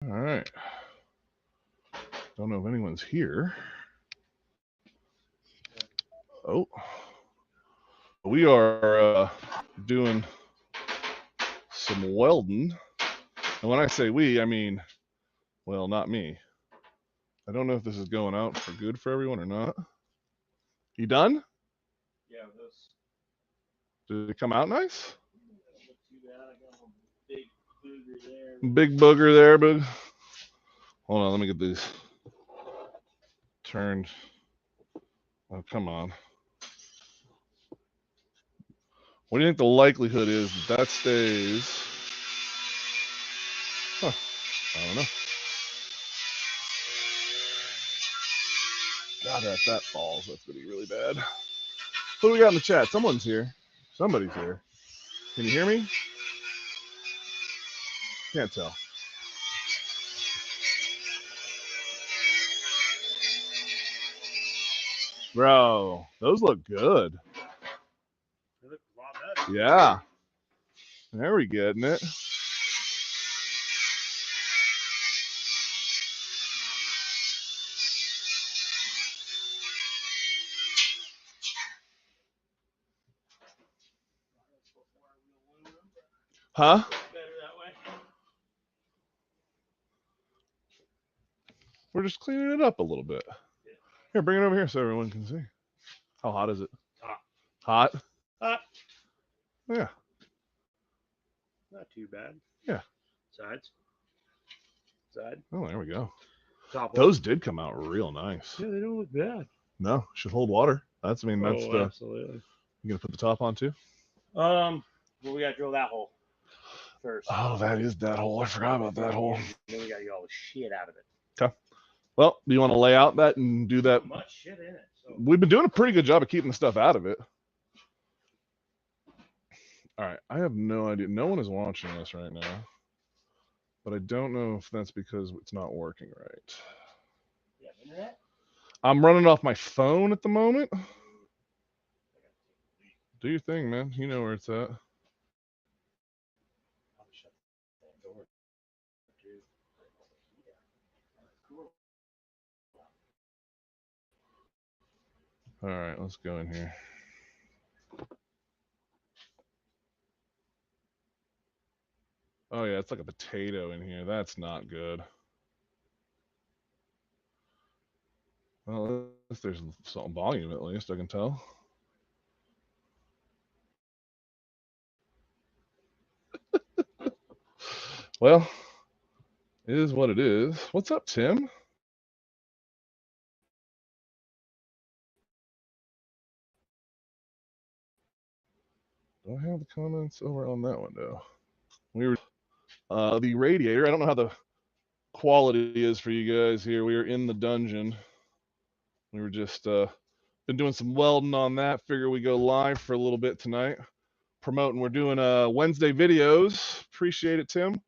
All right. Don't know if anyone's here. Oh, we are doing some welding. And when I say we, I mean, well, not me. I don't know if this is going out for good for everyone or not. You done? Yeah, this. Did it come out nice? Not too bad. I got a big booger there. Big booger there, but hold on, let me get these turned. Oh, come on. What do you think the likelihood is that stays? Huh, I don't know. God, if that falls, that's going to be really bad. What do we got in the chat? Someone's here. Somebody's here. Can you hear me? Can't tell. Bro, those look good. They look a lot better. Yeah. There we getting it. Huh? Better that way. We're just cleaning it up a little bit. Here, bring it over here so everyone can see. How hot is it? Hot. Hot? Hot. Yeah. Not too bad. Yeah. Sides. Side. Oh, there we go. Top Those did come out real nice. Yeah, they don't look bad. No, should hold water. That's the. Absolutely. You gonna put the top on too? Well, we gotta drill that hole first. Oh, that is that hole. I forgot about that hole. And then we gotta get all the shit out of it. Okay. Well, do you want to lay out that and do that? Not much shit in it. So. We've been doing a pretty good job of keeping the stuff out of it. All right. I have no idea. No one is watching us right now. But I don't know if that's because it's not working right. Yeah, internet? I'm running off my phone at the moment. Do your thing, man. You know where it's at. All right, let's go in here. Oh, yeah, it's like a potato in here. That's not good. Well, at least there's some volume, at least, I can tell. Well, it is what it is. What's up, Tim? Do I have the comments over on that window? We were the radiator. I don't know how the quality is for you guys here. We are in the dungeon. We were just been doing some welding on that. Figure we go live for a little bit tonight. Promoting. We're doing Wednesday videos. Appreciate it, Tim.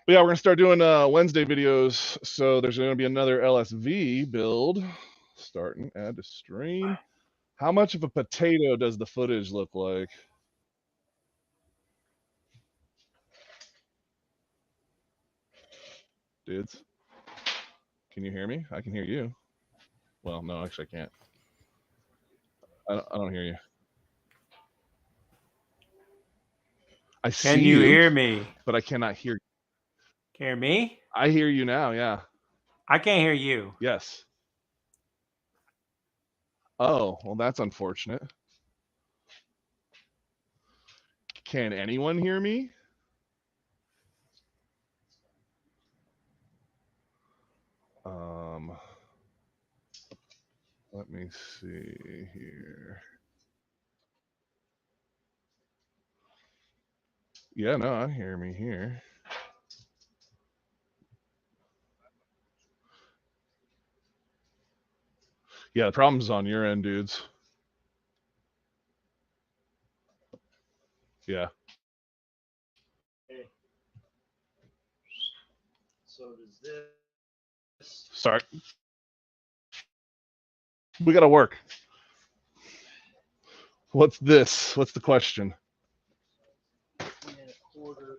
But yeah, we're gonna start doing Wednesday videos. So there's gonna be another LSV build starting. Add to stream. How much of a potato does the footage look like? Dudes, can you hear me? I can hear you. Well, no, actually, I can't. I don't hear you. I see Can you hear me? But I cannot hear you. Can you hear me? I hear you now, yeah. I can't hear you. Yes. Oh, well, that's unfortunate. Can anyone hear me? Let me see here. Yeah, no, I hear me here. Yeah, the problem's on your end, dudes. Yeah. Okay. So does this. Sorry. We gotta work. What's this? What's the question? 18 1/4.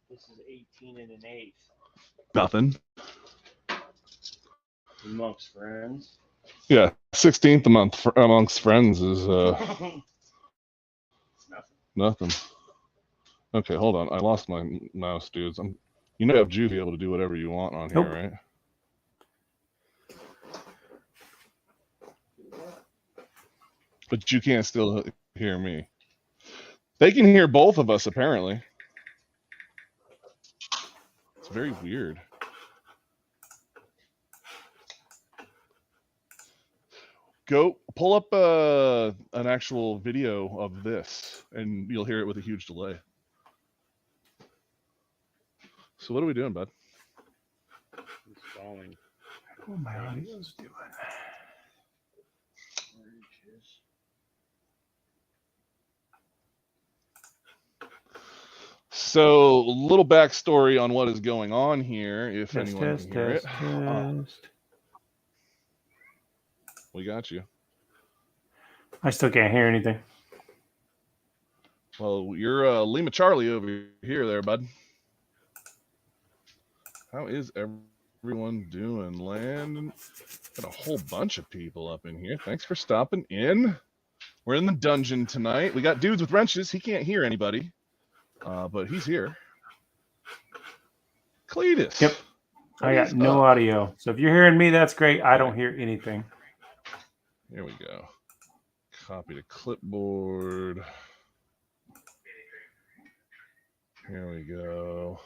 This is 18 1/8. Nothing. Amongst friends. Yeah, 16th a month amongst friends is nothing. Okay, hold on. I lost my mouse, dudes. You know, you have Juve be able to do whatever you want on here, right? But you can't still hear me. They can hear both of us, apparently. It's very weird. Go pull up an actual video of this, and you'll hear it with a huge delay. So what are we doing, bud? Installing. What my audio's doing? So, a little backstory on what is going on here, if anyone can hear it. We got you. I still can't hear anything. Well, you're Lima Charlie over here there, bud. How is everyone doing? Landon, got a whole bunch of people up in here. Thanks for stopping in. We're in the dungeon tonight. We got dudes with wrenches. He can't hear anybody, but he's here. Cletus. Yep. I got no audio. So if you're hearing me, that's great. I don't hear anything. Here we go. Copy to clipboard. Here we go.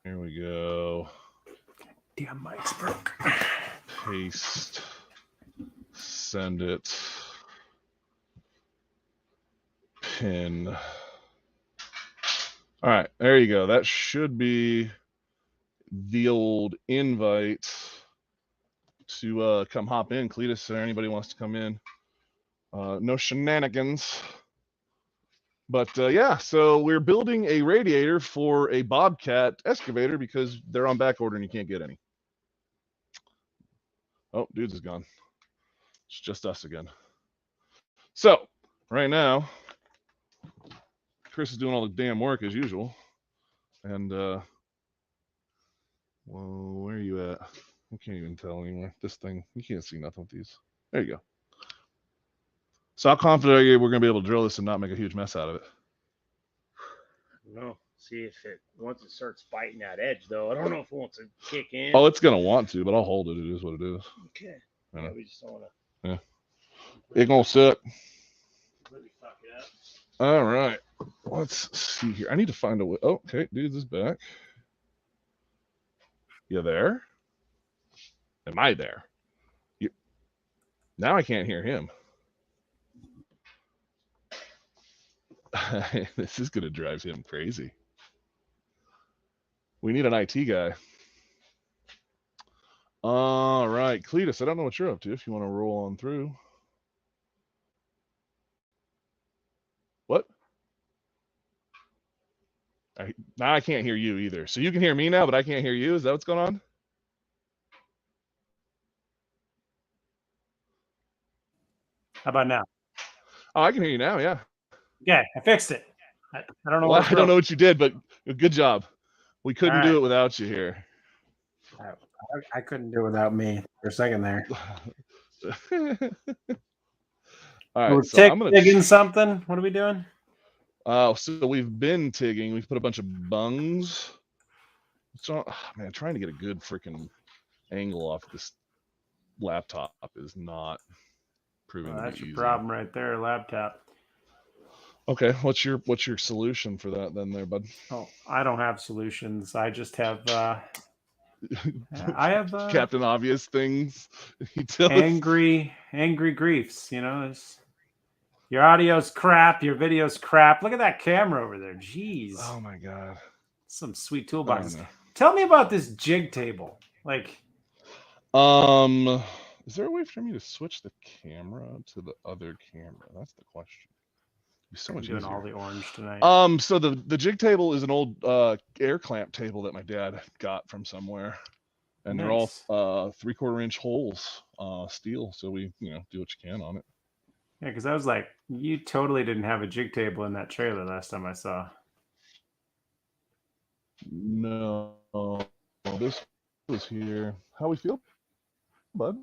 Here we go. Damn mic's broke. Paste. Send it. Pin. All right, there you go. That should be the old invite to come hop in. Cletus, or anybody wants to come in. No shenanigans. But yeah, so we're building a radiator for a Bobcat excavator because they're on back order and you can't get any. Oh, dudes is gone. It's just us again. So right now, Chris is doing all the damn work as usual. And well, where are you at? I can't even tell anymore. This thing, you can't see nothing with these. There you go. So how confident are you we're gonna be able to drill this and not make a huge mess out of it? No. See if once it starts biting that edge, though. I don't know if it wants to kick in. Oh, it's gonna want to, but I'll hold it. It is what it is. Okay. Yeah, we just don't want to. Yeah. It gonna suck. Really fuck it up. All right. Let's see here. I need to find a way. Oh, okay, dudes is back. You there? Am I there? Now I can't hear him. This is gonna drive him crazy. We need an IT guy. All right, Cletus, I don't know what you're up to. If you want to roll on through. What? Now I can't hear you either. So you can hear me now, but I can't hear you. Is that what's going on? How about now? Oh, I can hear you now. Yeah. Okay, I fixed it. I don't know. Well, I don't know what you did, but good job. We couldn't do it without you here. I couldn't do it without me for a second there. All right, we're so I'm gonna digging something. What are we doing? So we've been tigging. We've put a bunch of bungs. So, man, trying to get a good freaking angle off this laptop is not proving to be easy. That's your problem right there, laptop. Okay, what's your solution for that then, there, bud? Oh, I don't have solutions. I just have. I have Captain Obvious things. Angry griefs. You know, your audio's crap. Your video's crap. Look at that camera over there. Jeez. Oh my god. Some sweet toolboxes. Oh, no. Tell me about this jig table. Like. Is there a way for me to switch the camera to the other camera? That's the question. It'd be so much doing easier. All the orange tonight. So the jig table is an old air clamp table that my dad got from somewhere, and nice. They're all 3/4 inch holes, steel. So we do what you can on it. Yeah, because I was like, you totally didn't have a jig table in that trailer last time I saw. No, this was here. How we feel, bud?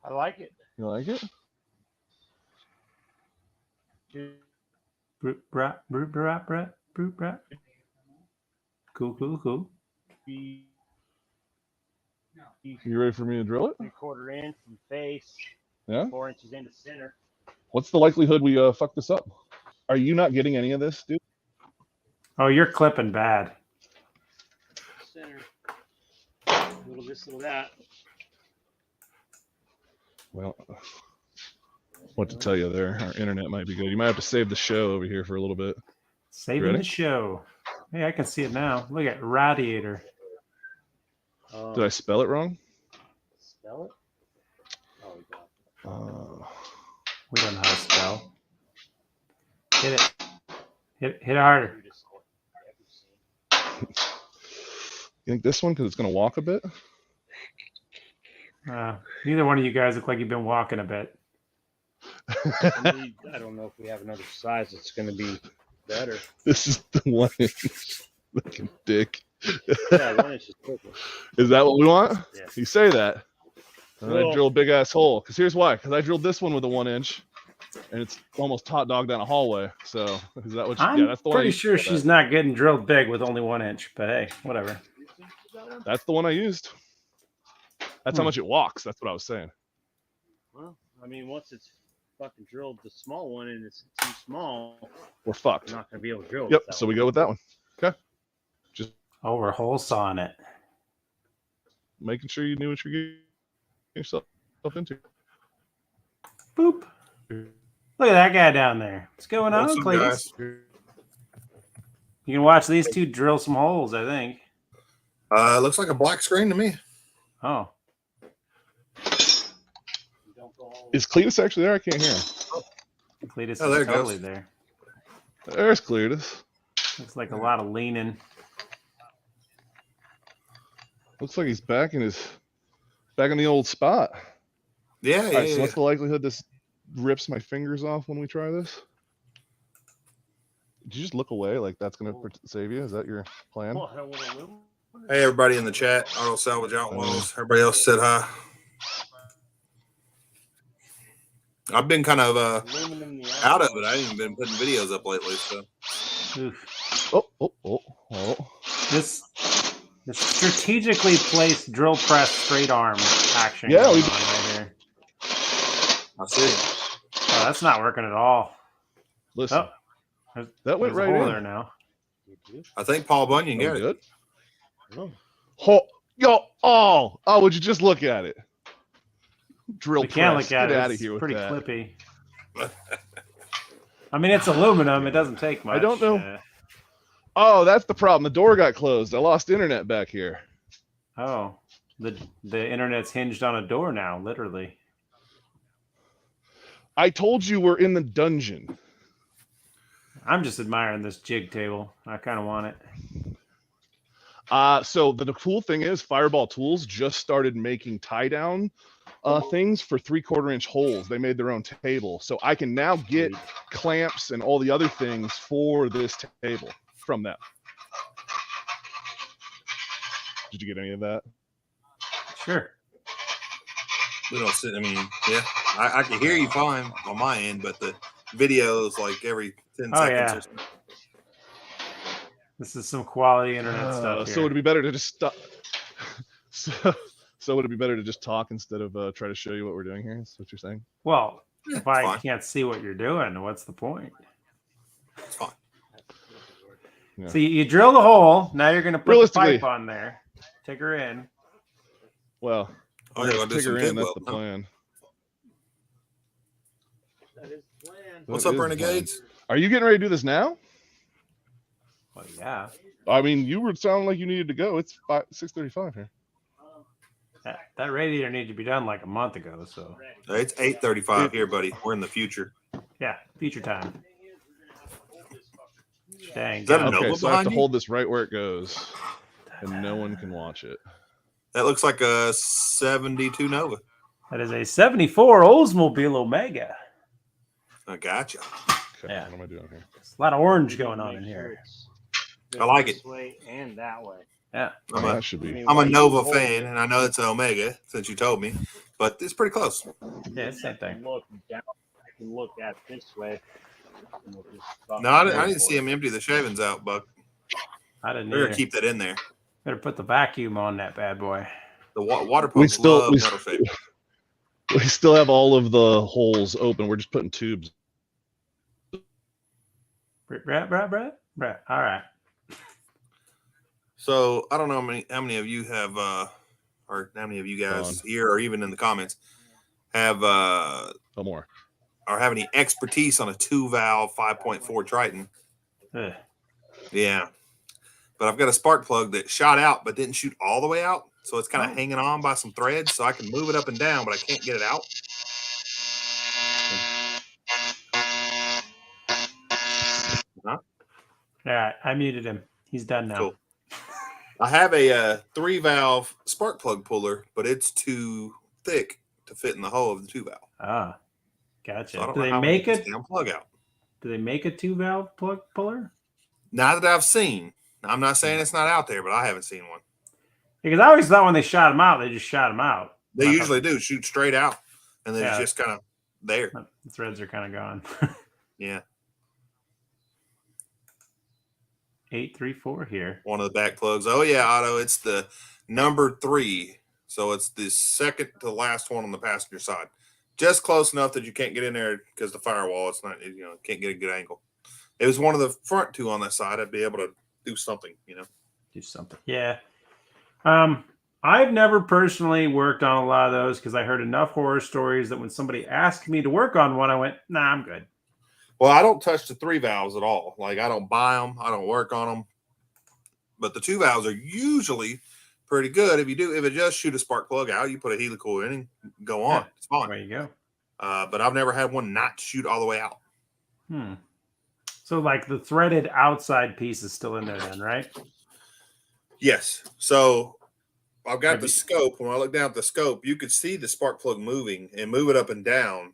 I like it. You like it? Brute brat, brute brat, brat, brute brat. Cool. You ready for me to drill it? 3/4 inch from face. Yeah. 4 inches into center. What's the likelihood we fuck this up? Are you not getting any of this, dude? Oh, you're clipping bad. Center. A little this, little that. Well, what to tell you there? Our internet might be good. You might have to save the show over here for a little bit. Saving the show. Hey, I can see it now. Look at radiator. Did I spell it wrong? Spell it? Oh, we got it. We don't know how to spell. Hit it. Hit it harder. You think this one, because it's going to walk a bit? Neither one of you guys look like you've been walking a bit. I don't know if we have another size that's going to be better. This is the 1 inch. Looking dick. Yeah, 1 inch is perfect. Is that what we want? Yeah. You say that. And Well, I drill a big ass hole. Because here's why. Because I drilled this one with a 1 inch, and it's almost hot dog down a hallway. So is that what? I'm That's the one. pretty sure she's not getting drilled big with only 1 inch. But hey, whatever. That's the one I used. That's how much it walks. That's what I was saying. Well, I mean, once it's fucking drilled the small one and it's too small, We're fucked. you're not going to be able to drill. Yep. That So one. we go with that one. Okay. Oh, we're hole sawing it. Making sure you knew what you're getting yourself into. Boop. Look at that guy down there. What's going on, Awesome, Cletus? guys. You can watch these two drill some holes, I think. Looks like a black screen to me. Oh. Is Cletus actually there? I can't hear him. Cletus Oh, there is it totally goes. there. There's Cletus. Looks like a lot of leaning. Looks like he's back in the old spot. Yeah, All right, so what's the likelihood this rips my fingers off when we try this? Did you just look away like that's going to save you? Is that your plan? Well, I don't want to move. Hey, everybody in the chat. Auto Salvage Outlaws. Everybody else said hi. I've been kind of out of it. I haven't even been putting videos up lately. So Oof. Oh. This strategically placed drill press straight arm action. Yeah, going on right here. I see. Oh, that's not working at all. Listen, Oh, that went there's right a hole in. there now. I think Paul Bunyan Are got we it. good? Oh. Would you just look at it? Drill We can't press. look at Get it. out of It's here with pretty that. clippy. I mean, it's aluminum. It doesn't take much. I don't know. Oh, that's the problem. The door got closed. I lost internet back here. Oh, the internet's hinged on a door now, literally. I told you we're in the dungeon. I'm just admiring this jig table. I kind of want it. So the cool thing is Fireball Tools just started making tie down things for 3/4 inch holes. They made their own table. So I can now get clamps and all the other things for this table from them. Did you get any of that? Sure. We don't sit. I mean, yeah, I can hear you fine on my end, but the video is like every 10 Oh, seconds. yeah. Or something. This is some quality internet stuff here. So would it be better to just stop? So would it be better to just talk instead of try to show you what we're doing here? Is what you're saying? Well, Yeah, if I fine. can't see what you're doing, what's the point? It's fine. Yeah. So you drill the hole. Now you're going to put the Realistically- pipe on there. Take her in. Well, Oh, you're gonna do take some her pig in. That's welding, the huh? plan. That is the plan. What's That up, is the plan. Renegades? Are you getting ready to do this now? Well, yeah. I mean, you were sounding like you needed to go. It's 6:35 here. That radiator needed to be done like a month ago. So, It's 8:35 here, buddy. We're in the future. yeah, future time. Dang. Is that a God. Nova Okay, so I have behind to you? hold this right where it goes, and no one can watch it. That looks like a 72 Nova. That is a 74 Oldsmobile Omega. I gotcha. Okay, Yeah. what am I doing here? There's a lot of orange going on in here. Go I like this it. way and that way. Yeah. Oh, I'm a, that should be. I'm why a you Nova hold fan, it, and I know it's an Omega since you told me, but it's pretty close. Yeah, it's the same I can thing. look down. I can look at this way. And we'll just fucking No, I go didn't for see it. him empty the shavings out, Buck. I didn't We're either. gonna keep that in there. Better put the vacuum on that bad boy. The water We pumps still love metal shavings. we still have all of the holes open. We're just putting tubes. Brett. All right. So I don't know how many of you have, or how many of you guys here, or even in the comments, have No more. or have any expertise on a 2-valve 5.4 Triton. Ugh. Yeah, but I've got a spark plug that shot out but didn't shoot all the way out, so it's kind of hanging on by some threads, so I can move it up and down, but I can't get it out. Yeah, I muted him. He's done now. Cool. I have a 3-valve spark plug puller, but it's too thick to fit in the hole of the 2-valve. Ah, gotcha. So I don't Do know they how make I get it? this damn plug out. Do they make a 2-valve plug puller? Now that I've seen, I'm not saying it's not out there, but I haven't seen one. Because I always thought when they shot him out, they just shot him out. They usually do shoot straight out, and then it's Yeah. just kind of there. The threads are kind of gone. Yeah, 834 here. one of the back plugs. Oh yeah, Otto, it's the number 3, so it's the second to last one on the passenger side. Just close enough that you can't get in there because the firewall. It's not, can't get a good angle. It was one of the front 2 on that side. I'd be able to do something, Do something. Yeah. I've never personally worked on a lot of those because I heard enough horror stories that when somebody asked me to work on one, I went, nah, I'm good. Well, I don't touch the 3 valves at all. Like, I don't buy them. I don't work on them. But the 2 valves are usually pretty good. If it just shoot a spark plug out, you put a helicoil in and go on. Yeah, it's fine. There you go. But I've never had one not shoot all the way out. So, like, the threaded outside piece is still in there then, right? Yes. So I've got the scope. When I look down at the scope, you could see the spark plug moving and move it up and down.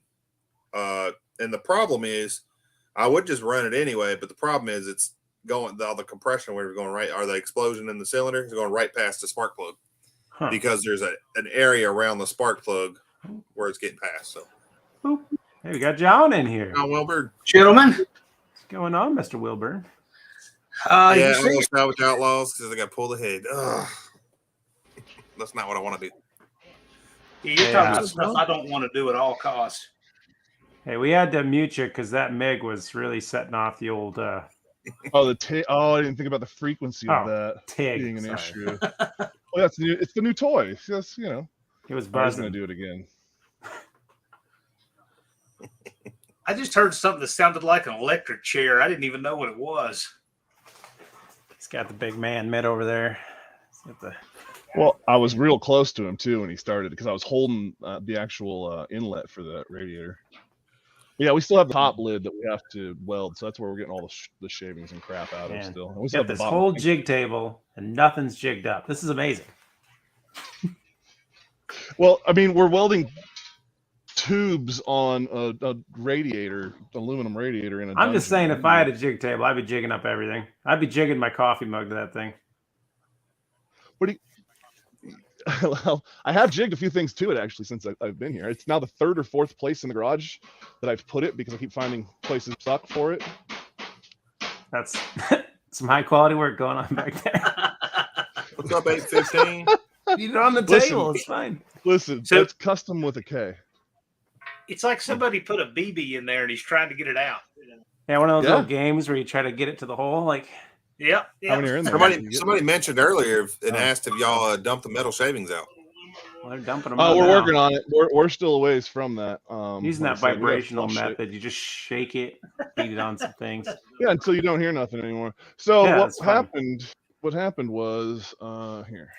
And the problem is, I would just run it anyway, but the problem is it's going, all the compression waves are going right, or the explosion in the cylinder is going right past the spark plug because there's an area around the spark plug where it's getting past. So, Boop. Hey, we got John in here. John Wilbur. Gentlemen, What's going on, Mr. Wilburn? Yeah, you I'm see, going to salvage outlaws because I got to pull the head. Ugh. That's not what I want to do. you're talking about stuff I don't want to do at all costs. Hey, we had to mute you because that MiG was really setting off the old I didn't think about the frequency of that TIG being an sorry. issue. Well, that's new. It's the new toy. Yes, It was I was buzzing. going to do it again. I just heard something that sounded like an electric chair. I didn't even know what it was. He's got the big man mid over there. He's got the... Well, I was real close to him too when he started because I was holding the actual inlet for the radiator. But yeah, we still have the top lid that we have to weld, so that's where we're getting all the shavings and crap out of still. And we still got have this the whole jig table and nothing's jigged up. This is amazing. Well, I mean, we're welding tubes on a radiator, aluminum radiator in a I'm just dungeon. saying, if I had a jig table, I'd be jigging up everything. I'd be jigging my coffee mug to that thing. What do you? Well, I have jigged a few things to it actually since I've been here. It's now the 3rd or 4th place in the garage that I've put it because I keep finding places stuck for it. That's some high quality work going on back there. What's up, 815? You did it on the table. It's fine. Listen, So- that's custom with a K. It's like somebody put a BB in there and he's trying to get it out. Yeah, one of those Yeah. little games where you try to get it to the hole. Like, Yep. How many are in there? Somebody mentioned earlier and asked if y'all dumped the metal shavings out. well, they're dumping them. Oh, out we're now. working on it. We're still a ways from that. Using like that I said, we gotta vibrational flush it. method. You just shake it, beat it on some things. Yeah, until you don't hear nothing anymore. So Yeah, what that's fun. happened? What happened was here.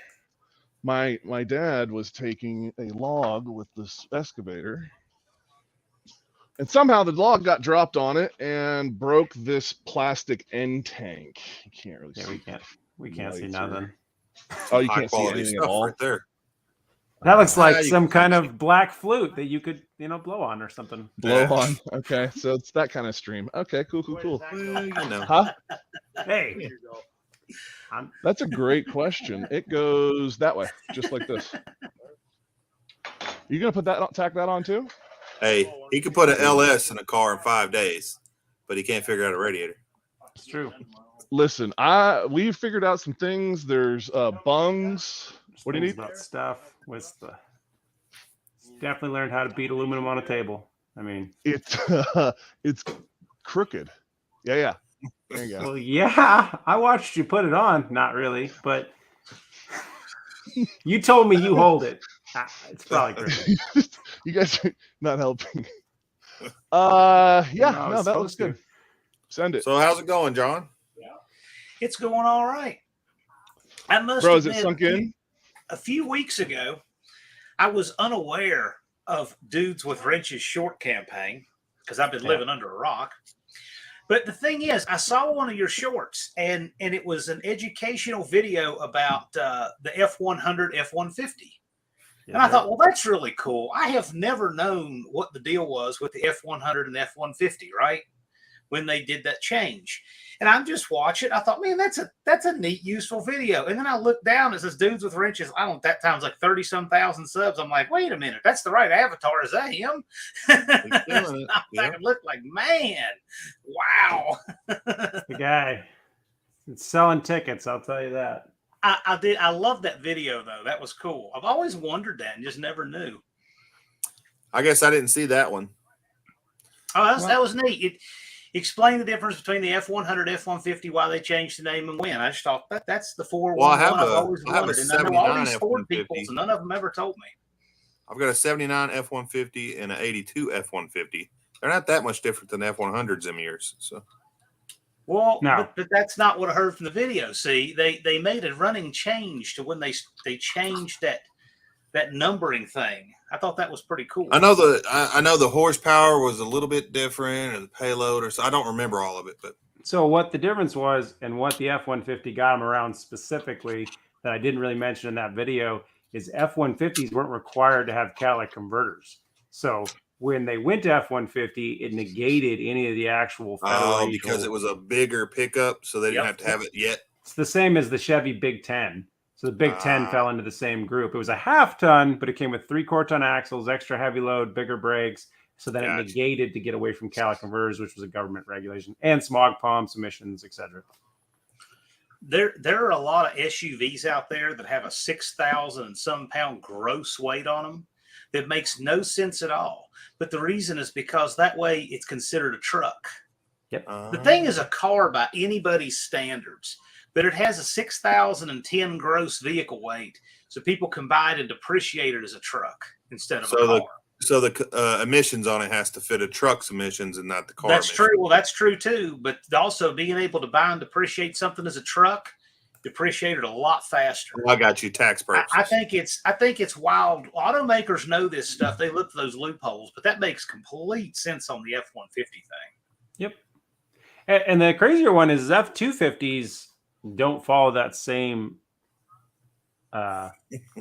My dad was taking a log with this excavator, and somehow the log got dropped on it and broke this plastic end tank. You can't really Yeah, see. we can't see lights or- nothing. Oh, you High can't see quality anything at stuff all. right there. That looks like you some can kind see. of black flute that you could, blow on or something. Blow Yeah. on. Okay, so it's that kind of stream. Okay, cool. Well, Huh? Hey, That's a great question. It goes that way, just like this. You gonna put that tack that on too? Hey, he could put an LS in a car in 5 days, but he can't figure out a radiator. It's true. Listen, we figured out some things. There's bungs. What do you need? About stuff with the. Definitely learned how to beat aluminum on a table. I mean, it's crooked. Yeah. There you go. Well, yeah, I watched you put it on. Not really, but you told me you hold it. It's probably crooked. You guys are not helping. Yeah, no, that looks good. Send it. So how's it going, John? It's going all right. I must Bro, is admit, it sunk in? A few weeks ago, I was unaware of Dudes with Wrenches short campaign because I've been living under a rock. But the thing is, I saw one of your shorts, and it was an educational video about the F100, F150. And I thought, well, that's really cool. I have never known what the deal was with the F100 and F150, right? When they did that change. And I'm just watching. I thought, man, that's a neat, useful video. And then I look down, it says Dudes with Wrenches. I don't know, that time's like 30-some thousand subs. I'm like, wait a minute, that's the right avatar. Is that him? I can look like, man, wow. The guy. It's selling tickets, I'll tell you that. I did. I love that video, though. That was cool. I've always wondered that and just never knew. I guess I didn't see that one. Oh, that was neat. It explained the difference between the F100, F150, why they changed the name and when. I just thought that's the 411 I've always wondered. And I know all these Ford people, and none of them ever told me. I've got a 79 F150 and an 82 F150. They're not that much different than F100s in years. So. Well, no. but that's not what I heard from the video. See, they made a running change to when they changed that numbering thing. I thought that was pretty cool. I know the horsepower was a little bit different, or the payload, or so. I don't remember all of it, but so what the difference was, and what the F-150 got them around specifically that I didn't really mention in that video is F-150s weren't required to have catalytic converters. So when they went to F-150, it negated any of the actual federal because it was a bigger pickup, so they didn't have to have it yet. It's the same as the Chevy Big Ten. So the Big Ten fell into the same group. It was a half ton, but it came with 3/4 ton axles, extra heavy load, bigger brakes. So then it negated to get away from catalytic converters, which was a government regulation, and smog pumps, emissions, etc. There are a lot of SUVs out there that have a 6,000 and some pound gross weight on them that makes no sense at all. But the reason is because that way it's considered a truck. Yep. The thing is a car by anybody's standards, but it has a 6,010 gross vehicle weight, so people can buy it and depreciate it as a truck instead of a car. So the emissions on it has to fit a truck's emissions and not the car. That's true. Well, that's true too. But also being able to buy and depreciate something as a truck, depreciate it a lot faster. Well, I got you, tax purposes. I think it's wild. Automakers know this stuff. They look for those loopholes, but that makes complete sense on the F-150 thing. Yep. And the crazier one is F-250s don't follow that same, I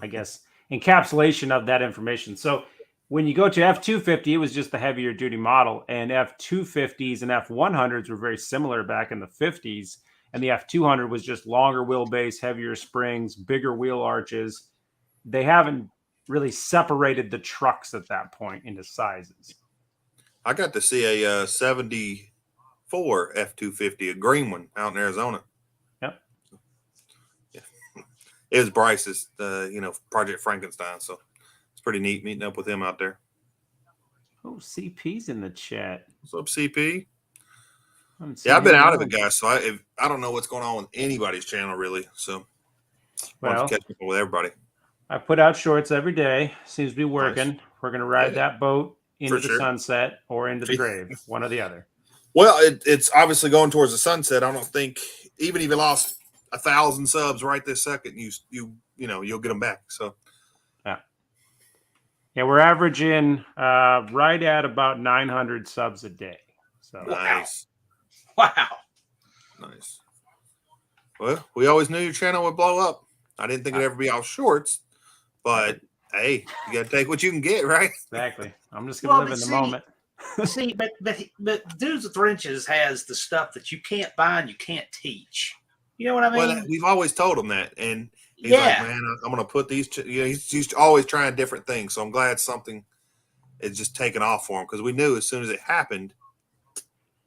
guess, encapsulation of that information. So when you go to F-250, it was just the heavier duty model, and F-250s and F-100s were very similar back in the 50s. And the F-200 was just longer wheelbase, heavier springs, bigger wheel arches. They haven't really separated the trucks at that point into sizes. I got to see a 74 F-250, a green one, out in Arizona. Yep. Yeah. It was Bryce's, Project Frankenstein. So it's pretty neat meeting up with him out there. Oh, CP's in the chat. What's up, CP? Yeah, I've been out of it, guys. So I don't know what's going on with anybody's channel, really. So I want to catch up with everybody. I put out shorts every day. Seems to be working. Nice. We're going to ride that boat into the sunset or into the grave, one or the other. Well, it's obviously going towards the sunset. I don't think, even if you lost 1,000 subs right this second, you'll get them back. So yeah, we're averaging right at about 900 subs a day. So nice. Wow. Nice. Well, we always knew your channel would blow up. I didn't think it'd ever be off shorts, but hey, you got to take what you can get, right? Exactly. I'm just going to live in the moment. See, but Dudes with Wrenches has the stuff that you can't buy and you can't teach. You know what I mean? Well, we've always told him that, and he's like, man, I'm going to put these. He's always trying different things. So I'm glad something is just taking off for him because we knew as soon as it happened,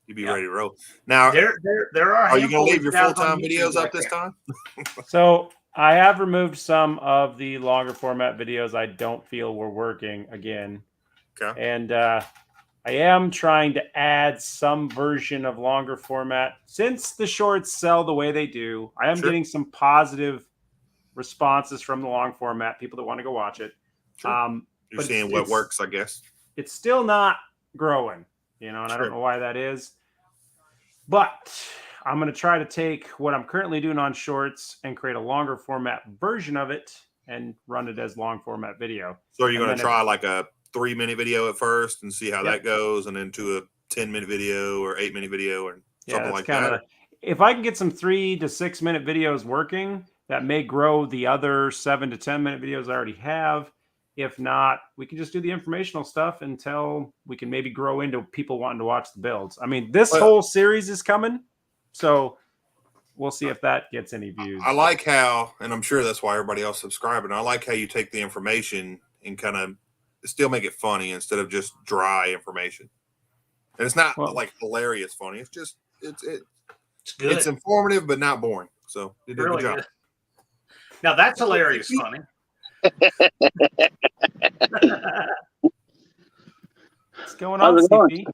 you'd be ready to roll. Now, there are you going to leave your full-time videos up this time? So I have removed some of the longer format videos I don't feel were working again. Okay. And I am trying to add some version of longer format. Since the shorts sell the way they do, I am getting some positive responses from the long format, people that want to go watch it. Sure. You're seeing what works, I guess. It's still not growing, and I don't know why that is. But I'm going to try to take what I'm currently doing on shorts and create a longer format version of it and run it as long format video. So are you going to try like a 3-minute video at first and see how that goes, and then to a 10-minute video or 8-minute video or something like that? If I can get some 3 to 6 minute videos working, that may grow the other 7 to 10 minute videos I already have. If not, we can just do the informational stuff until we can maybe grow into people wanting to watch the builds. I mean, this whole series is coming, so we'll see if that gets any views. I like how, and I'm sure that's why everybody else subscribing, I like how you take the information and kind of still make it funny instead of just dry information. And it's not like hilarious funny. It's just it's good. It's informative but not boring. So you did a good job. Good. Now that's hilarious funny. What's going on, CP?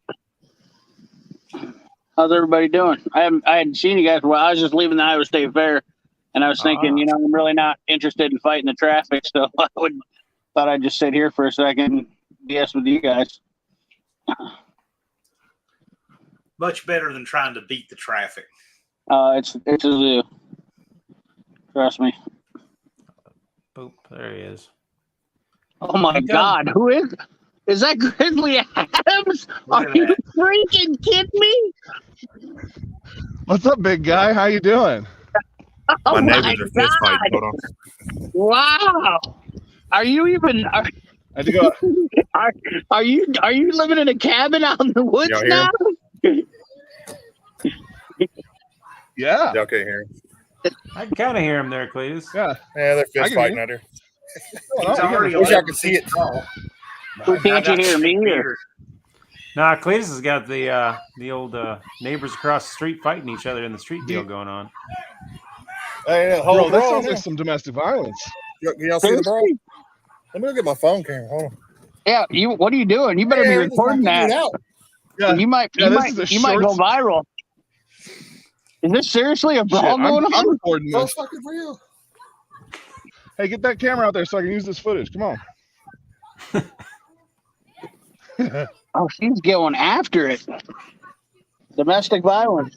How's everybody doing? I hadn't seen you guys. Well, I was just leaving the Iowa State Fair, and I was thinking, I'm really not interested in fighting the traffic, so thought I'd just sit here for a second and BS with you guys. Much better than trying to beat the traffic. It's a zoo. Trust me. Boop, there he is. Oh my God, who is that Grizzly Adams? Are you freaking kidding me? What's up, big guy? How you doing? Oh my neighbors are fist fighting. Hold on. Wow. Are you even? I had to go. Are you living in a cabin out in the woods now? Yeah. Y'all can't hear him. I can kind of hear him there, Cletus. Yeah. Yeah, they're fist fighting out here. I wish I could see it. Can't you hear me here? Nah, Cletus has got the old neighbors across the street fighting each other in the street deal going on. Hey, Bro, that sounds like some domestic violence. Can y'all see the bro? Let me go get my phone camera. Hold on. Yeah, what are you doing? You better be recording that. Yeah. You might go viral. Is this seriously a brawl going on? I'm recording this. So fucking real. Hey, get that camera out there so I can use this footage. Come on. Oh, she's going after it. Domestic violence.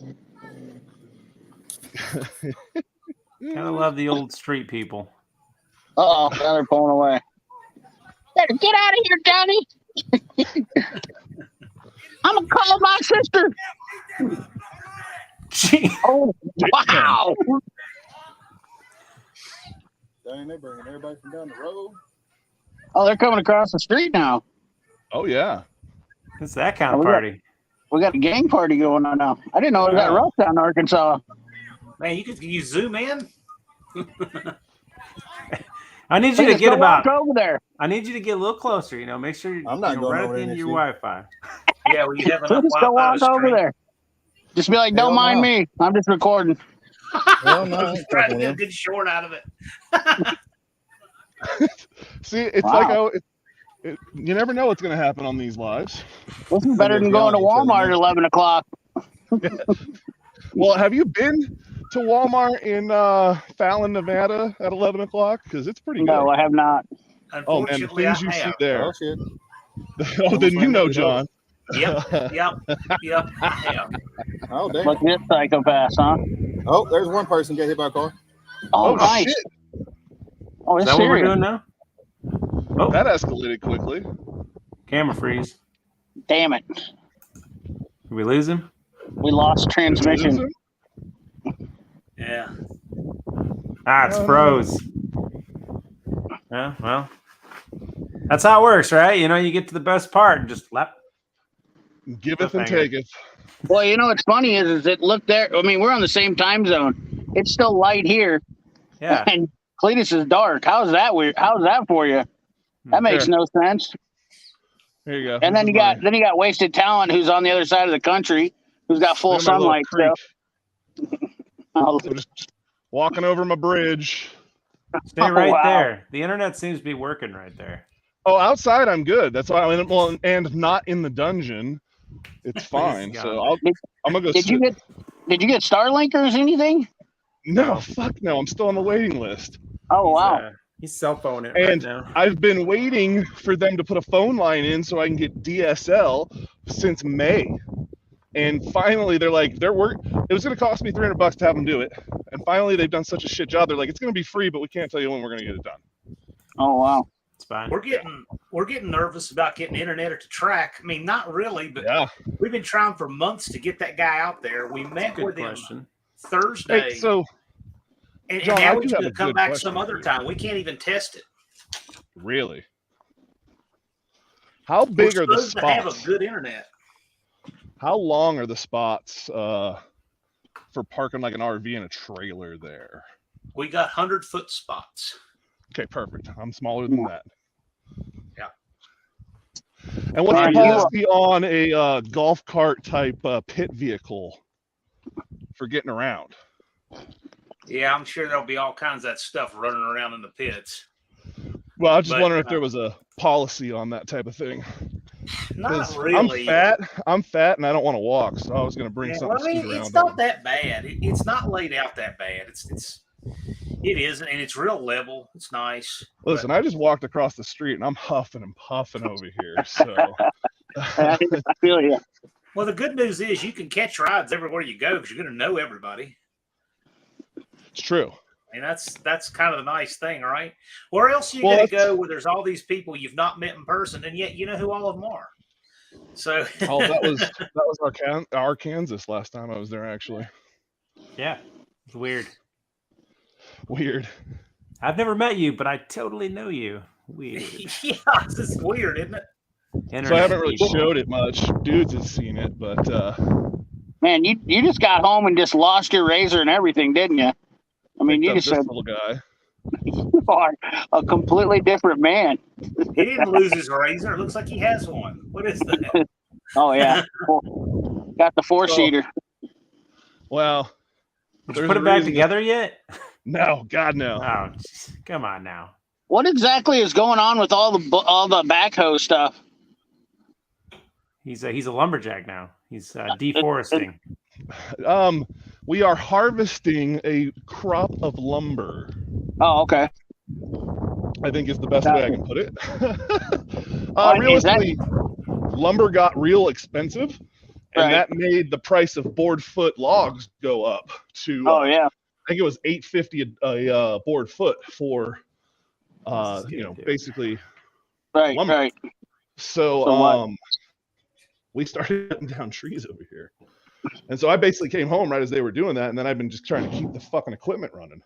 Kind of love the old street people. Uh-oh, now they're pulling away. Get out of here, Johnny. I'm going to call my sister. Gee. Oh, wow. Dang, they bringing everybody from down the road. Oh, they're coming across the street now. Oh, yeah. It's that kind of party. We got a gang party going on now. I didn't know it got rough down in Arkansas. Man, can you zoom in? I need you to get over there. I need you to get a little closer. Make sure you're I'm not going right over at the end of your Wi-Fi. Yeah, well, you have enough Just go walk over there. Just be like, don't mind me. I'm just recording. Well, no, trying to get a good short out of it. See, it's like you never know what's going to happen on these lives. This is better than going to Walmart at 11 o'clock. Well, have you been to Walmart in Fallon, Nevada at 11 o'clock? Because it's pretty good. No, I have not. Oh, man, the things you see there. Oh, shit. Oh, then you know, John. Yep. Oh, damn. Look at this psychopath, huh? Oh, there's one person get hit by a car. Oh, nice. Shit. Oh, Is it's that what we're serious. doing now? Oh, That escalated quickly. camera freeze. Damn it. Did we lose him? We lost transmission. Yeah. It's froze. Yeah, well, that's how it works, right? You get to the best part and just Giveth and taketh. Well, what's funny is it looked there. I mean, we're on the same time zone. it's still light here, Yeah. and Cletus is dark. How's that weird? How's that for you? That makes no sense. Here you go. And then you got Wasted Talent, who's on the other side of the country, who's got full sunlight. So. I'm just walking over my bridge. Stay right there. The internet seems to be working right there. Oh, outside I'm good. That's why I'm in, well, and not in the dungeon. It's fine. So I'm gonna go. Did you get Starlink or anything? No, fuck no. I'm still on the waiting list. Oh wow. He's cell phoning it And right now. I've been waiting for them to put a phone line in so I can get DSL since May. And finally, they're like, it was going to cost me $300 to have them do it. And finally, they've done such a shit job. They're like, it's going to be free, but we can't tell you when we're going to get it done. Oh wow. It's fine. We're getting nervous about getting internet to track. I mean, not really, but we've been trying for months to get that guy out there. We met with him Thursday. Hey, so, and John, now I he's do going have to a come good back question some other for you. time. We can't even test it. Really? How big We're are the supposed to have spots? a good internet. How long are the spots for parking like an RV in a trailer there? We got 100-foot spots. Okay, perfect. I'm smaller than that. Yeah. And what's the policy on a golf cart type pit vehicle for getting around? Yeah, I'm sure there'll be all kinds of that stuff running around in the pits. Well, I was just wondering if there was a policy on that type of thing. Not really. I'm fat, and I don't want to walk, so I was going to bring something to scoot around. It's not that bad. It's not laid out that bad. It isn't, and it's real level. It's nice. Listen, I just walked across the street, and I'm huffing and puffing over here. So I feel you. Well, the good news is you can catch rides everywhere you go because you're going to know everybody. It's true. And that's kind of the nice thing, right? Where else are you going to go where there's all these people you've not met in person, and yet you know who all of them are? So that was Arkansas last time I was there, actually. Yeah, it's weird. Weird. I've never met you, but I totally know you. Weird. Yeah, it's just weird, isn't it? Internet So I haven't really people. showed it much. Dudes have seen it, but Man, you just got home and just lost your razor and everything, didn't you? I mean, you just this said little guy. you are a completely different man. He didn't lose his razor. It looks like he has one. What is that? Oh yeah, got the 4-seater. Well, Did you put it back together yet? No, God no. Oh, come on now. What exactly is going on with all the backhoe stuff? He's a lumberjack now. He's deforesting. We are harvesting a crop of lumber. Oh, okay. I think is the best way I can put it. Oh, realistically, lumber got real expensive, and Right. that made the price of board foot logs go up to. Oh yeah. I think it was $8.50 a board foot for, basically. Right. lumber. Right. So we started cutting down trees over here, and so I basically came home right as they were doing that, and then I've been just trying to keep the fucking equipment running.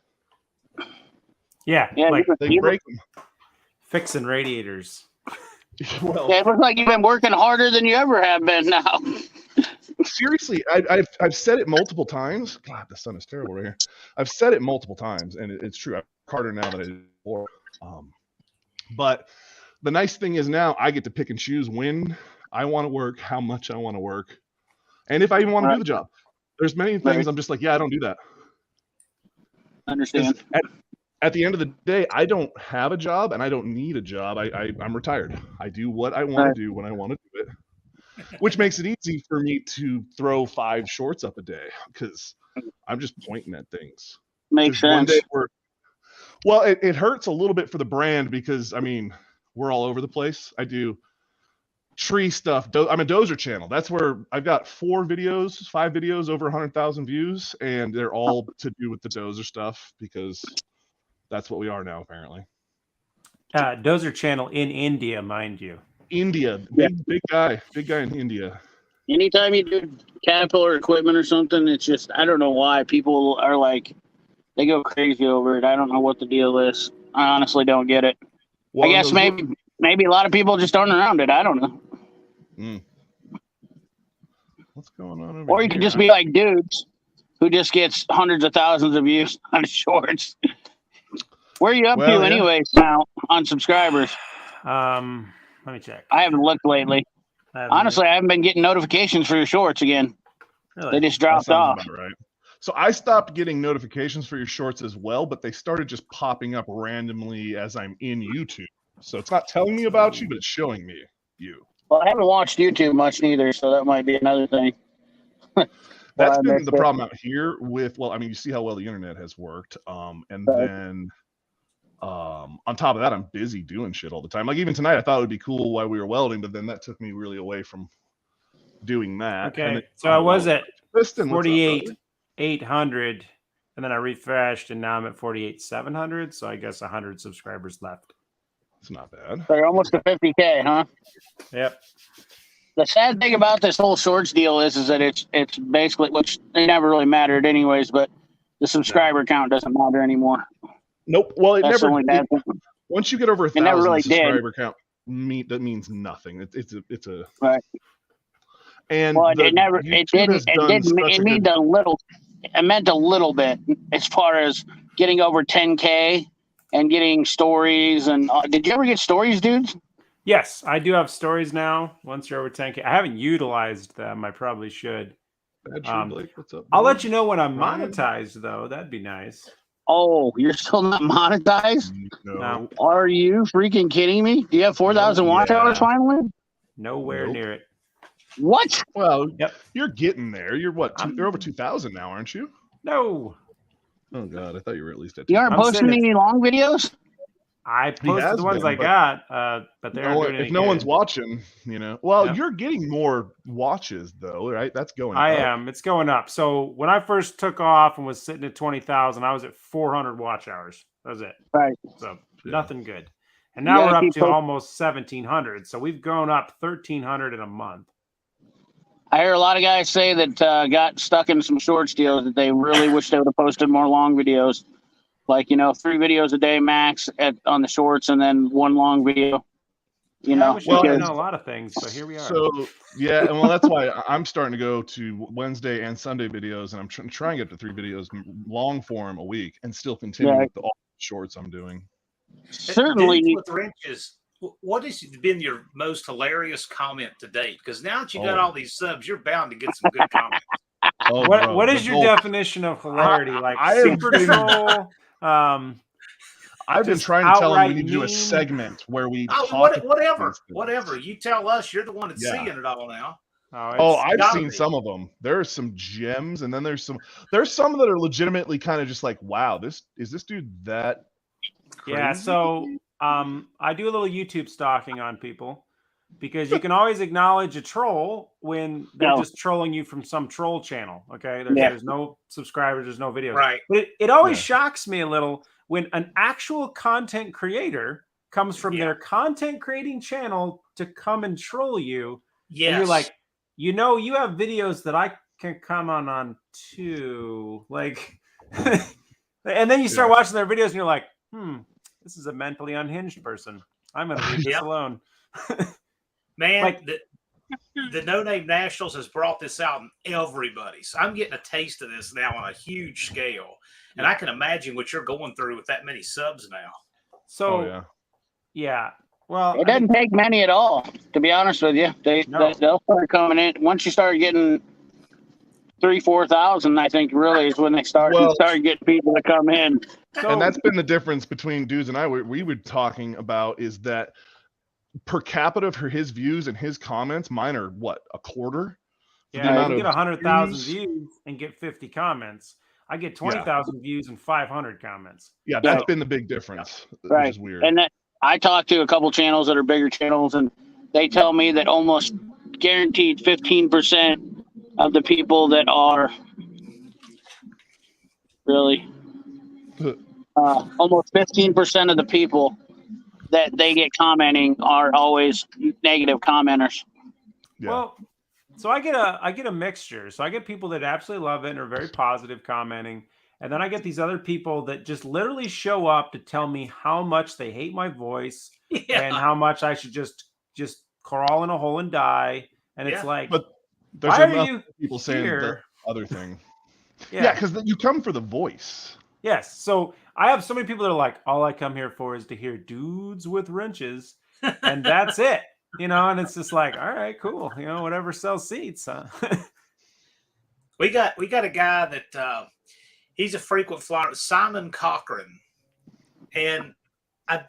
Yeah, Yeah. like They break them. fixing radiators. Well, Yeah, it looks like you've been working harder than you ever have been now. seriously, I've said it multiple times. God, the sun is terrible right here. I've said it multiple times, and it's true. I work harder now than I did before. But the nice thing is now I get to pick and choose when I want to work, how much I want to work, and if I even want to do the job. There's many things I'm just like, yeah, I don't do that. Understand? At the end of the day, I don't have a job and I don't need a job. I'm retired. I do what I want to do when I want to do it, which makes it easy for me to throw 5 shorts up a day because I'm just pointing at things. Makes One sense. day it hurts a little bit for the brand because, I mean, we're all over the place. I do tree stuff. I'm a dozer channel. That's where I've got 5 videos over 100,000 views, and they're all to do with the dozer stuff because that's what we are now, apparently. Dozer channel in India, mind you. India, big guy in India. Anytime you do Caterpillar equipment or something, it's just, I don't know why people are like, they go crazy over it. I don't know what the deal is. I honestly don't get it. Well, I guess maybe a lot of people just aren't around it. I don't know. What's going on over Or you here? could just be like dudes. who just gets hundreds of thousands of views on his shorts. Where are you up Well, to yeah. anyways now on subscribers? Let me check. I haven't looked lately. Honestly, I haven't been getting notifications for your shorts again. Really? They just That dropped sounds off. about right. So I stopped getting notifications for your shorts as well, but they started just popping up randomly as I'm in YouTube. So it's not telling me about you, but it's showing me you. Well, I haven't watched YouTube much neither, so that might be another thing. That's I been missed the it. problem out here with, well, I mean, you see how well the internet has worked. And Right. then on top of that, I'm busy doing shit all the time. Like even tonight, I thought it would be cool while we were welding, but then that took me really away from doing that. And Okay, so I was at Kristen, what's up, brother? 48,800, and then I refreshed, and now I'm at 48,700. So I guess 100 subscribers left. It's not bad. So you're almost to 50K, huh? Yep. The sad thing about this whole shorts deal is that it's basically, which it never really mattered anyways, but the subscriber count doesn't matter anymore. Nope. Well, it That's the never. only bad thing. Once you get over 1,000 never really did. subscriber count, that means nothing. It's a Right. And Well, the it never, YouTube it didn't, has it done didn't, such it a meant good- a little, it meant a little bit as far as getting over 10K and getting stories. And did you ever get stories, dudes? Yes, I do have stories now. Once you're over 10K, I haven't utilized them. I probably should. Bad True Blake, what's up, I'll buddy? let you know when I'm Ryan? monetized, though. That'd be nice. Oh, you're still not monetized? No. Are you freaking kidding me? Do you have 4,000 watch hours finally? Nowhere Nope. near it. What? Well, Yep. you're getting there. You're what? You're over 2,000 now, aren't you? No. Oh God, I thought you were at least at. You aren't I'm posting saying any long videos? I He posted has the ones been, I but got, but they aren't doing any if no one's good. watching, you know. Well, Yep. you're getting more watches though, right? That's going. I up. am. It's going up. So when I first took off and was sitting at 20,000, I was at 400 watch hours. That was it. Right. So Yeah. nothing good. And You now gotta we're up keep to posting. almost 1,700. So we've grown up 1,300 in a month. I hear a lot of guys say that got stuck in some shorts deals that they really wish they would have posted more long videos. Like, 3 videos a day max on the shorts and then 1 long video. I wish I Well, could and- know a lot of things, but here we are. So yeah, and well, that's why I'm starting to go to Wednesday and Sunday videos, and I'm trying to get to 3 videos long form a week, and still continue Right. with all the shorts I'm doing. Certainly. Dudes with wrenches, what has been your most hilarious comment to date? Because now that you got Oh. all these subs, you're bound to get some good comments. Oh, what bro, what the is your whole- definition of hilarity? Like I have super been- troll? I've been just trying to tell him we outright need to do a mean? segment where we Oh, talk about whatever, these things. whatever. You tell us. You're the one that's Yeah. seeing it all now. Oh, I've gotta seen be. some of them. There are some gems, and then there's some that are legitimately kind of just like, wow, this dude that crazy? Yeah, so I do a little YouTube stalking on people because you can always acknowledge a troll when they're No. just trolling you from some troll channel. Okay, Yeah. there's no subscribers, there's no videos. Right. But it always Yeah. shocks me a little when an actual content creator comes from Yeah. their content creating channel to come and troll you. Yes. And you're like, you have videos that I can comment on too. Like, and then you start watching their videos and you're like, this is a mentally unhinged person. I'm going to leave this Yep. alone. Man, like- the No Name Nationals has brought this out in everybody's. I'm getting a taste of this now on a huge scale. And I can imagine what you're going through with that many subs now. So, Oh yeah. yeah. Well, It doesn't take many at all, to be honest with you. No. They'll start coming in. Once you start getting 3,000-4,000, I think really is when they start getting people to come in. And that's been the difference between Dudes and I. We were talking about is that per capita for his views and his comments, mine are what, a quarter? For the yeah, amount you get of 100,000 views. views and get 50 comments. I get 20,000 views and 500 comments. Yeah, that's been the big difference, Right. which is weird. And I talk to a couple channels that are bigger channels, and they tell me that almost guaranteed 15% of the people that are really almost 15% of the people that they get commenting are always negative commenters. Yeah. Well, so I get a mixture. So I get people that absolutely love it and are very positive commenting. And then I get these other people that just literally show up to tell me how much they hate my voice and how much I should just crawl in a hole and die. And it's like, But there's why are enough you people saying here? the other thing. Yeah, because you come for the voice. Yes. So I have so many people that are like, all I come here for is to hear dudes with wrenches, and that's it. And it's just like, all right, cool. Whatever sells seats. Huh? We got a guy that he's a frequent flyer, Simon Cochran, and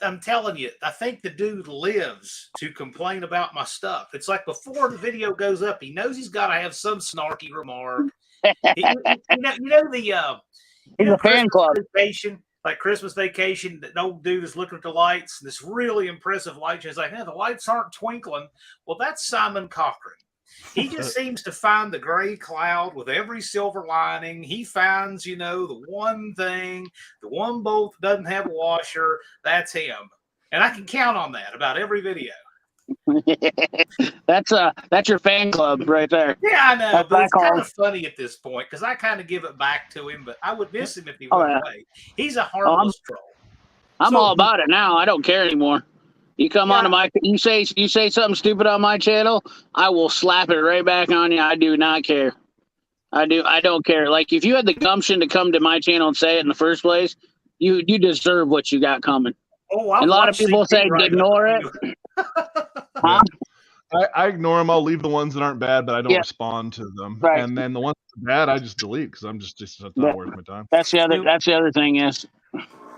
I'm telling you, I think the dude lives to complain about my stuff. It's like before the video goes up, he knows he's got to have some snarky remark. You know the He's a fan club. Vacation, like Christmas Vacation, the old dude is looking at the lights, and this really impressive light show. He's like, the lights aren't twinkling. Well, that's Simon Cochran. He just seems to find the gray cloud with every silver lining. He finds, the one thing, the one bolt that doesn't have a washer. That's him. And I can count on that about every video. That's your fan club right there. Yeah, I know. That's But it's kind of funny at this point because I kind of give it back to him, but I would miss him if he went away. He's a harmless troll. I'm all about it now. I don't care anymore. You come onto you say something stupid on my channel, I will slap it right back on you. I do not care. I don't care. Like if you had the gumption to come to my channel and say it in the first place, you deserve what you got coming. Oh, and a lot of people say ignore it. Huh? I ignore them. I'll leave the ones that aren't bad, but I don't respond to them. Right. And then the ones that are bad, I just delete because I'm just it's not worth my time. That's the other thing is.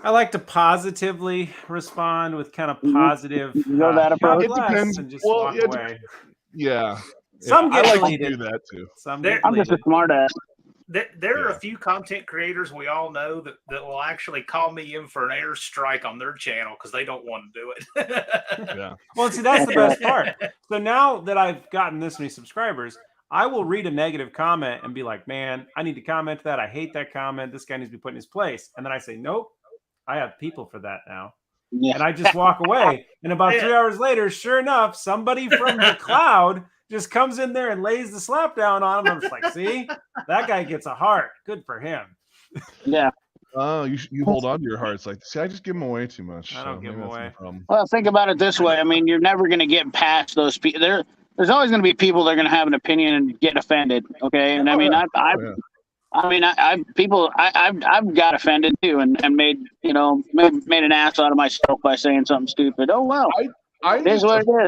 I like to positively respond with kind of positive. You know that approach? It depends. And just walk away. Yeah. Some get I like to do that too. I'm just a smart ass. There are a few content creators we all know that will actually call me in for an airstrike on their channel because they don't want to do it. Yeah. Well, see, that's the best part. So now that I've gotten this many subscribers, I will read a negative comment and be like, man, I need to comment that. I hate that comment. This guy needs to be put in his place. And then I say, nope, I have people for that now. Yeah. And I just walk away. And about 3 hours later, sure enough, somebody from the cloud just comes in there and lays the slap down on him. I'm just like, see, that guy gets a heart. Good for him. Yeah. Oh, you hold on to your hearts. Like, see, I just give them away too much. I don't give them away. Well, think about it this way. I mean, you're never going to get past those people. There's always going to be people that are going to have an opinion and get offended. Okay. And I mean, I've got offended too and made an ass out of myself by saying something stupid. Oh, well. I'm just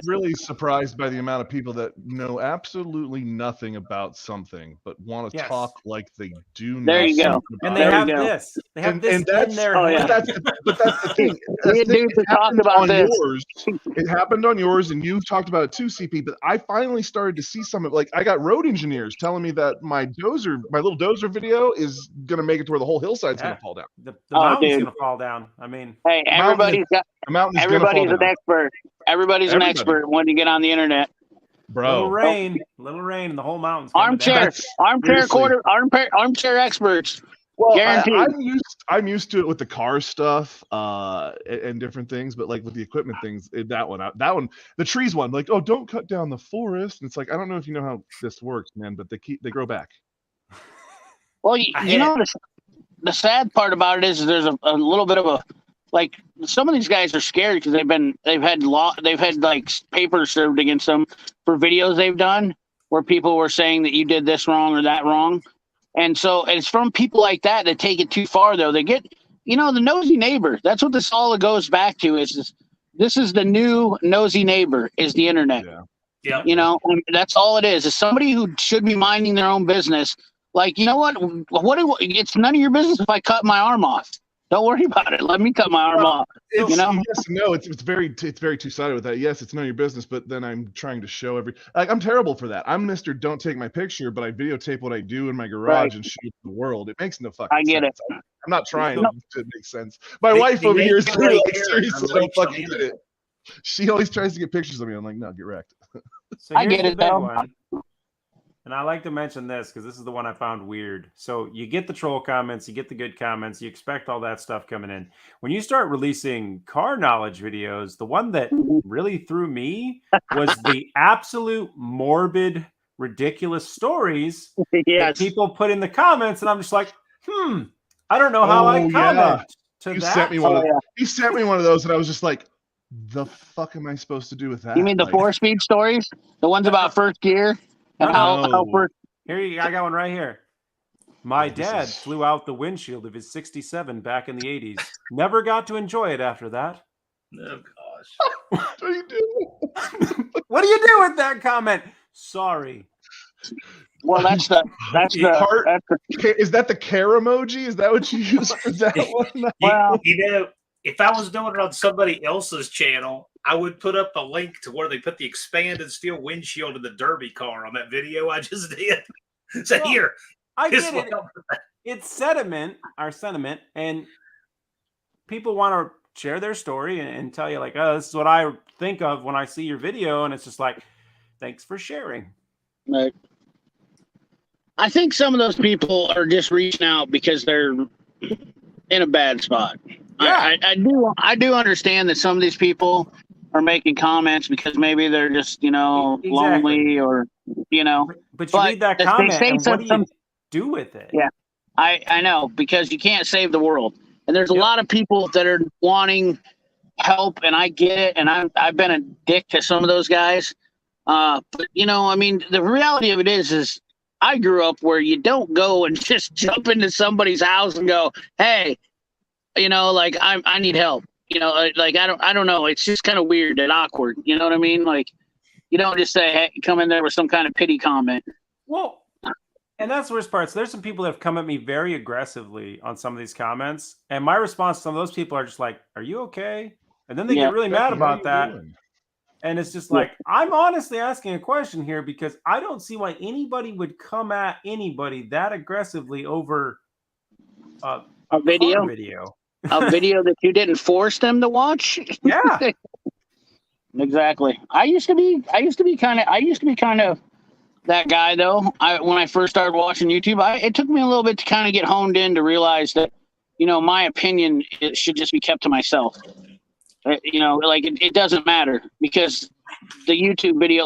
really surprised by the amount of people that know absolutely nothing about something, but want to talk like they do. There you go. And they have this. They have this in their hand. But that's the thing. It happened on yours, and you've talked about it too, CP. But I finally started to see some of like I got road engineers telling me that my little dozer video is going to make it to where the whole hillside's going to fall down. The mountain's going to fall down. I mean, hey, everybody's an expert. Everybody's an expert when you get on the internet. Bro, little rain, and the whole mountain's armchair experts. Well, I'm used to it with the car stuff and different things, but like with the equipment things, that one, the trees one, like, oh, don't cut down the forest. And it's like, I don't know if you know how this works, man, but they grow back. Well, you know the sad part about it is there's a little bit of a. Like some of these guys are scared because they've had like papers served against them for videos they've done where people were saying that you did this wrong or that wrong, and so it's from people like that take it too far. Though they get the nosy neighbor. That's what this all goes back to. This is the new nosy neighbor is the internet. Yeah. And that's all it is. Is somebody who should be minding their own business. Like, you know what? It's none of your business if I cut my arm off. Don't worry about it. Let me cut my arm off. Yes, no, it's very two-sided with that. Yes, it's none of your business, but then I'm trying to show I'm terrible for that. I'm Mr. Don't take my picture, but I videotape what I do in my garage and shoot it to the world. It makes no fucking sense. I get it. I'm not trying to make sense. My wife over here is like, seriously, I don't fucking get it. She always tries to get pictures of me. I'm like, no, get wrecked. So I get it, though. And I like to mention this because this is the one I found weird. So you get the troll comments, you get the good comments, you expect all that stuff coming in. When you start releasing car knowledge videos, the one that really threw me was the absolute morbid, ridiculous stories that people put in the comments. And I'm just like, I don't know how I comment to that. You sent me one of those and I was just like, the fuck am I supposed to do with that? You mean the 4-speed stories? The ones about first gear? Here I got one right here. My This dad is- flew out the windshield of his 67 back in the 80s. Never got to enjoy it after that. Oh gosh. What are you doing? What do you do with that comment? Sorry. Well, that's the Heart- that's the Is that the care emoji? Is that what you use for that one? Well- You know, if I was doing it on somebody else's channel, I would put up a link to where they put the expanded steel windshield of the Derby car on that video I just did. So Well, here, I this get it. one. It's our sentiment, and people want to share their story and tell you, like, oh, this is what I think of when I see your video, and it's just like, thanks for sharing. Right. I think some of those people are just reaching out because they're in a bad spot. Yeah. I do understand that some of these people are making comments because maybe they're just, Exactly. lonely or, But you But read that they comment, say and what do you something- do with it? Yeah. I know, because you can't save the world. And there's a Yep. lot of people that are wanting help, and I get it. And I've been a dick to some of those guys. But, the reality of it is I grew up where you don't go and just jump into somebody's house and go, hey, I need help. I don't know. It's just kind of weird and awkward. You know what I mean? Like, you don't just say, hey, come in there with some kind of pity comment. Well, and that's the worst part. So there's some people that have come at me very aggressively on some of these comments, and my response to some of those people are just like, "Are you okay?" And then they Yeah. get really mad Becky, how about you that. doing? And it's just like, I'm honestly asking a question here because I don't see why anybody would come at anybody that aggressively over A car video? video. A video that you didn't force them to watch. Yeah. Exactly. I used to be kind of that guy though. When I first started watching YouTube, it took me a little bit to kind of get honed in to realize that, my opinion, it should just be kept to myself. It doesn't matter, because the YouTube video,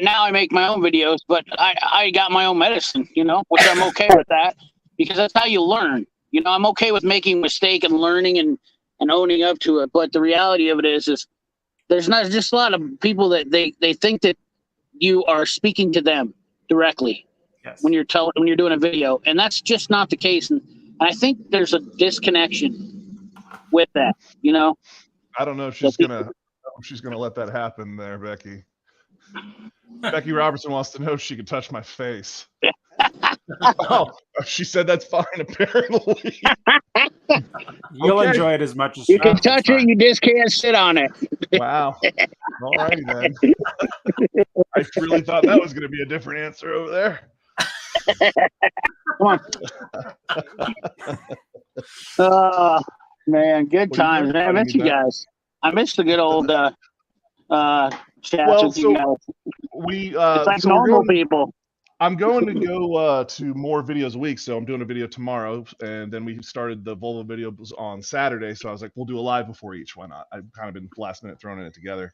now I make my own videos, but I got my own medicine, which I'm okay with that, because that's how you learn. I'm okay with making a mistake and learning and owning up to it. But the reality of it is there's not just a lot of people that they think that you are speaking to them directly Yes. when you're doing a video, and that's just not the case. And I think there's a disconnection with that. I don't know if she's gonna let that happen there, Becky. Becky Robertson wants to know if she could touch my face. Oh, she said that's fine, apparently. You'll Okay. enjoy it as much as You can it's touch it, fine. you just can't sit on it. Wow. All righty then. I really thought that was going to be a different answer over there. Come on. Man, good Well, you times, never man. I thought miss you'd you be back. guys. I miss the good old chats Well, with you guys. We It's like so we're normal going, people. I'm going to go to more videos a week, so I'm doing a video tomorrow, and then we started the Volvo videos on Saturday. So I was like, we'll do a live before each. Why not? I've kind of been last minute throwing it together.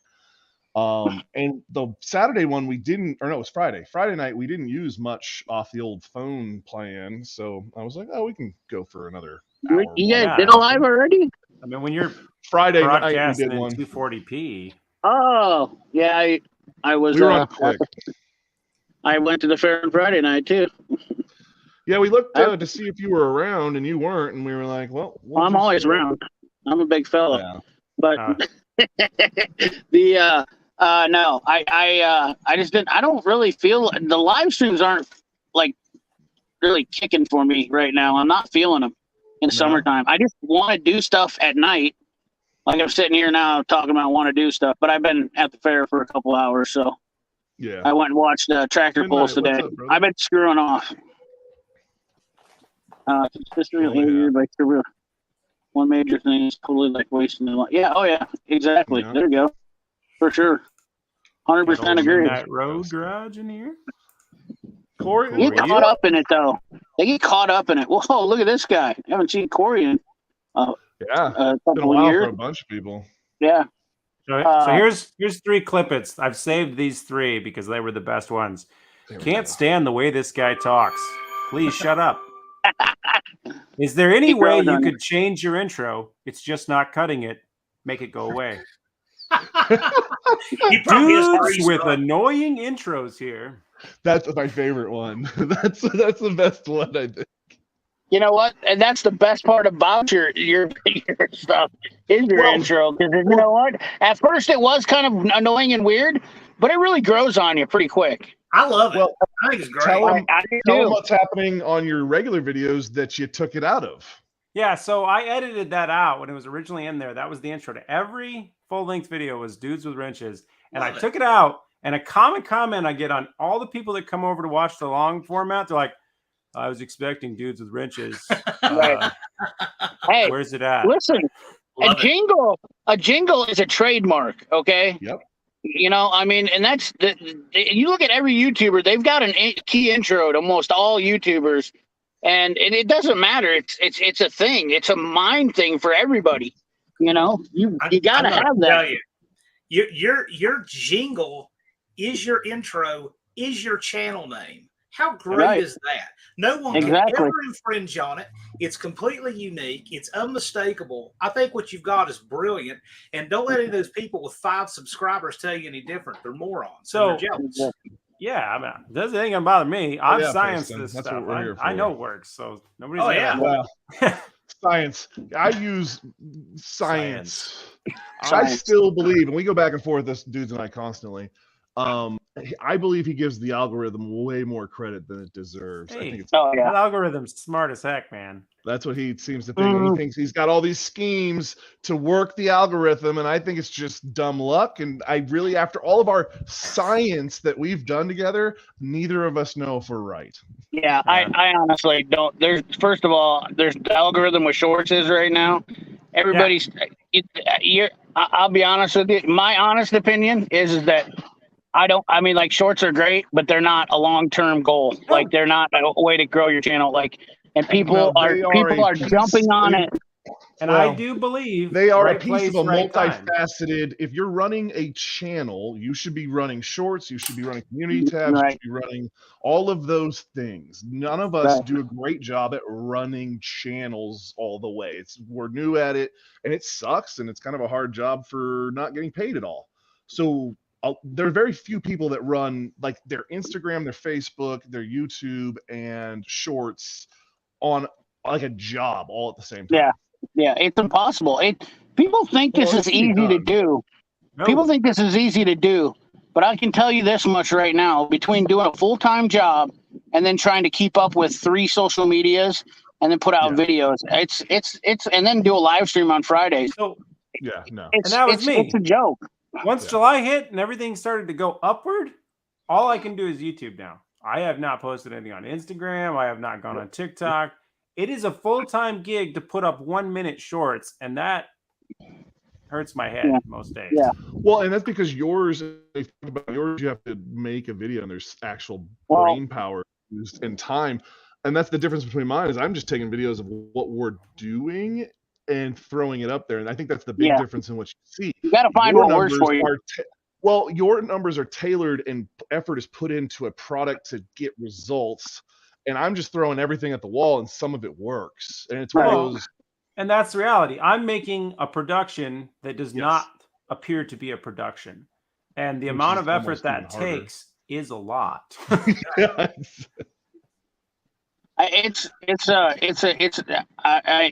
And the Saturday one we didn't, or no, it was Friday. Friday night we didn't use much off the old phone plan, so I was like, oh, we can go for another hour. You guys Yeah. did a live already? I mean, when you're Friday night we broadcasting did in one. 240p, Oh, yeah. I was. We were on quick. I went to the fair on Friday night too. Yeah, we looked to see if you were around, and you weren't, and we were like, well, we'll I'm just, always around. I'm a big fella. Yeah. But no, I just didn't. I don't really feel the live streams aren't like really kicking for me right now. I'm not feeling them in the summertime. I just want to do stuff at night. Like I'm sitting here now talking about want to do stuff, but I've been at the fair for a couple hours, so Yeah. I went and watched tractor Good pulls night. What's today. up, brother? I've been screwing off. Just really yeah. one major thing is totally like wasting the life. Yeah, oh yeah, exactly. Yeah. There you go. For sure. 100% agree. that road garage in here. Corey, They get caught up in it though. They get caught up in it. Whoa, look at this guy. I haven't seen Corey in yeah, a it's been a couple of while years. for a bunch of people. Yeah. So here's 3 clippets. I've saved these 3 because they were the best ones. There we Can't go. stand the way this guy talks. Please shut up. Is there any He way grows you on could change your intro? It's just not cutting it. Make it go away. He probably has Dudes Harry's with son. annoying intros here. That's my favorite one. That's the best one, I think. You know what? And that's the best part about your stuff is your Well, intro. Because you know what? At first, it was kind of annoying and weird, but it really grows on you pretty quick. I love it. Well, I think it's great. tell them I do tell them too. what's happening on your regular videos that you took it out of. Yeah, so I edited that out when it was originally in there. That was the intro to every full-length video was dudes with wrenches, and Love I it. took it out. And a common comment I get on all the people that come over to watch the long format, they're like, "I was expecting dudes with wrenches. Right. Hey, Where's it at?" listen, Love it. a jingle is a trademark, okay? Yep. You know, I mean, and that's you look at every YouTuber, they've got key intro to almost all YouTubers, and it doesn't matter. It's a thing. It's a mind thing for everybody. You know, you got to I'm gonna have tell that. your jingle is your intro, is your channel name. How great Right. is that? No one Exactly. can ever infringe on it. It's completely unique. It's unmistakable. I think what you've got is brilliant. And don't let any of those people with 5 subscribers tell you any different. They're morons. So- They're jealous. Yeah, I mean, doesn't anything gonna bother me. I've yeah, scienced Preston, this that's stuff. what we're here I for. know it works, so nobody's Oh, gonna- yeah. Well, science. I use science. I Science. still believe, and we go back and forth, this dudes and I constantly. I believe he gives the algorithm way more credit than it deserves. I Hey. think it's Oh yeah. That algorithm's smart as heck, man. that's what he seems to think. And he thinks he's got all these schemes to work the algorithm, and I think it's just dumb luck. And I really, after all of our science that we've done together, neither of us know if we're right. Yeah, I honestly don't. There's first of all, there's the algorithm with shorts is right now. Everybody's. I'll be honest with you. My honest opinion is that I don't. I mean, like shorts are great, but they're not a long-term goal. Like they're not a way to grow your channel. Like, and people No, they are a piece- jumping on it. And Well, I do believe They are right a piece place, of a right time. multifaceted. If you're running a channel, you should be running shorts, you should be running community tabs, Right. you should be running all of those things. None of us Right. do a great job at running channels all the way. We're new at it, and it sucks, and it's kind of a hard job for not getting paid at all. So there are very few people that run like their Instagram, their Facebook, their YouTube, and shorts on like a job all at the same time. Yeah. Yeah, it's impossible. People think this Well, is it can be easy to done. do. No. People think this is easy to do, but I can tell you this much right now: between doing a full-time job and then trying to keep up with 3 social medias and then put out videos, it's and then do a live stream on Fridays. So Yeah, no. It's that was me. It's a joke. once Yeah. July hit and everything started to go upward, all I can do is YouTube now. I have not posted anything on Instagram. I have not gone on TikTok. It is a full-time gig to put up 1-minute shorts, and that hurts my head Yeah. most days. Yeah. Well, and that's because yours, if you think about yours, you have to make a video and there's actual Well- brain power used and time. And that's the difference between mine is I'm just taking videos of what we're doing and throwing it up there. And I think that's the big Yeah. difference in what you see. You got to find Your what works numbers for you. are well, your numbers are tailored and effort is put into a product to get results. And I'm just throwing everything at the wall and some of it works. And it's one of Well, those. And that's the reality. I'm making a production that does Yes. not appear to be a production. And the Which amount is of effort almost that even harder. takes is a lot.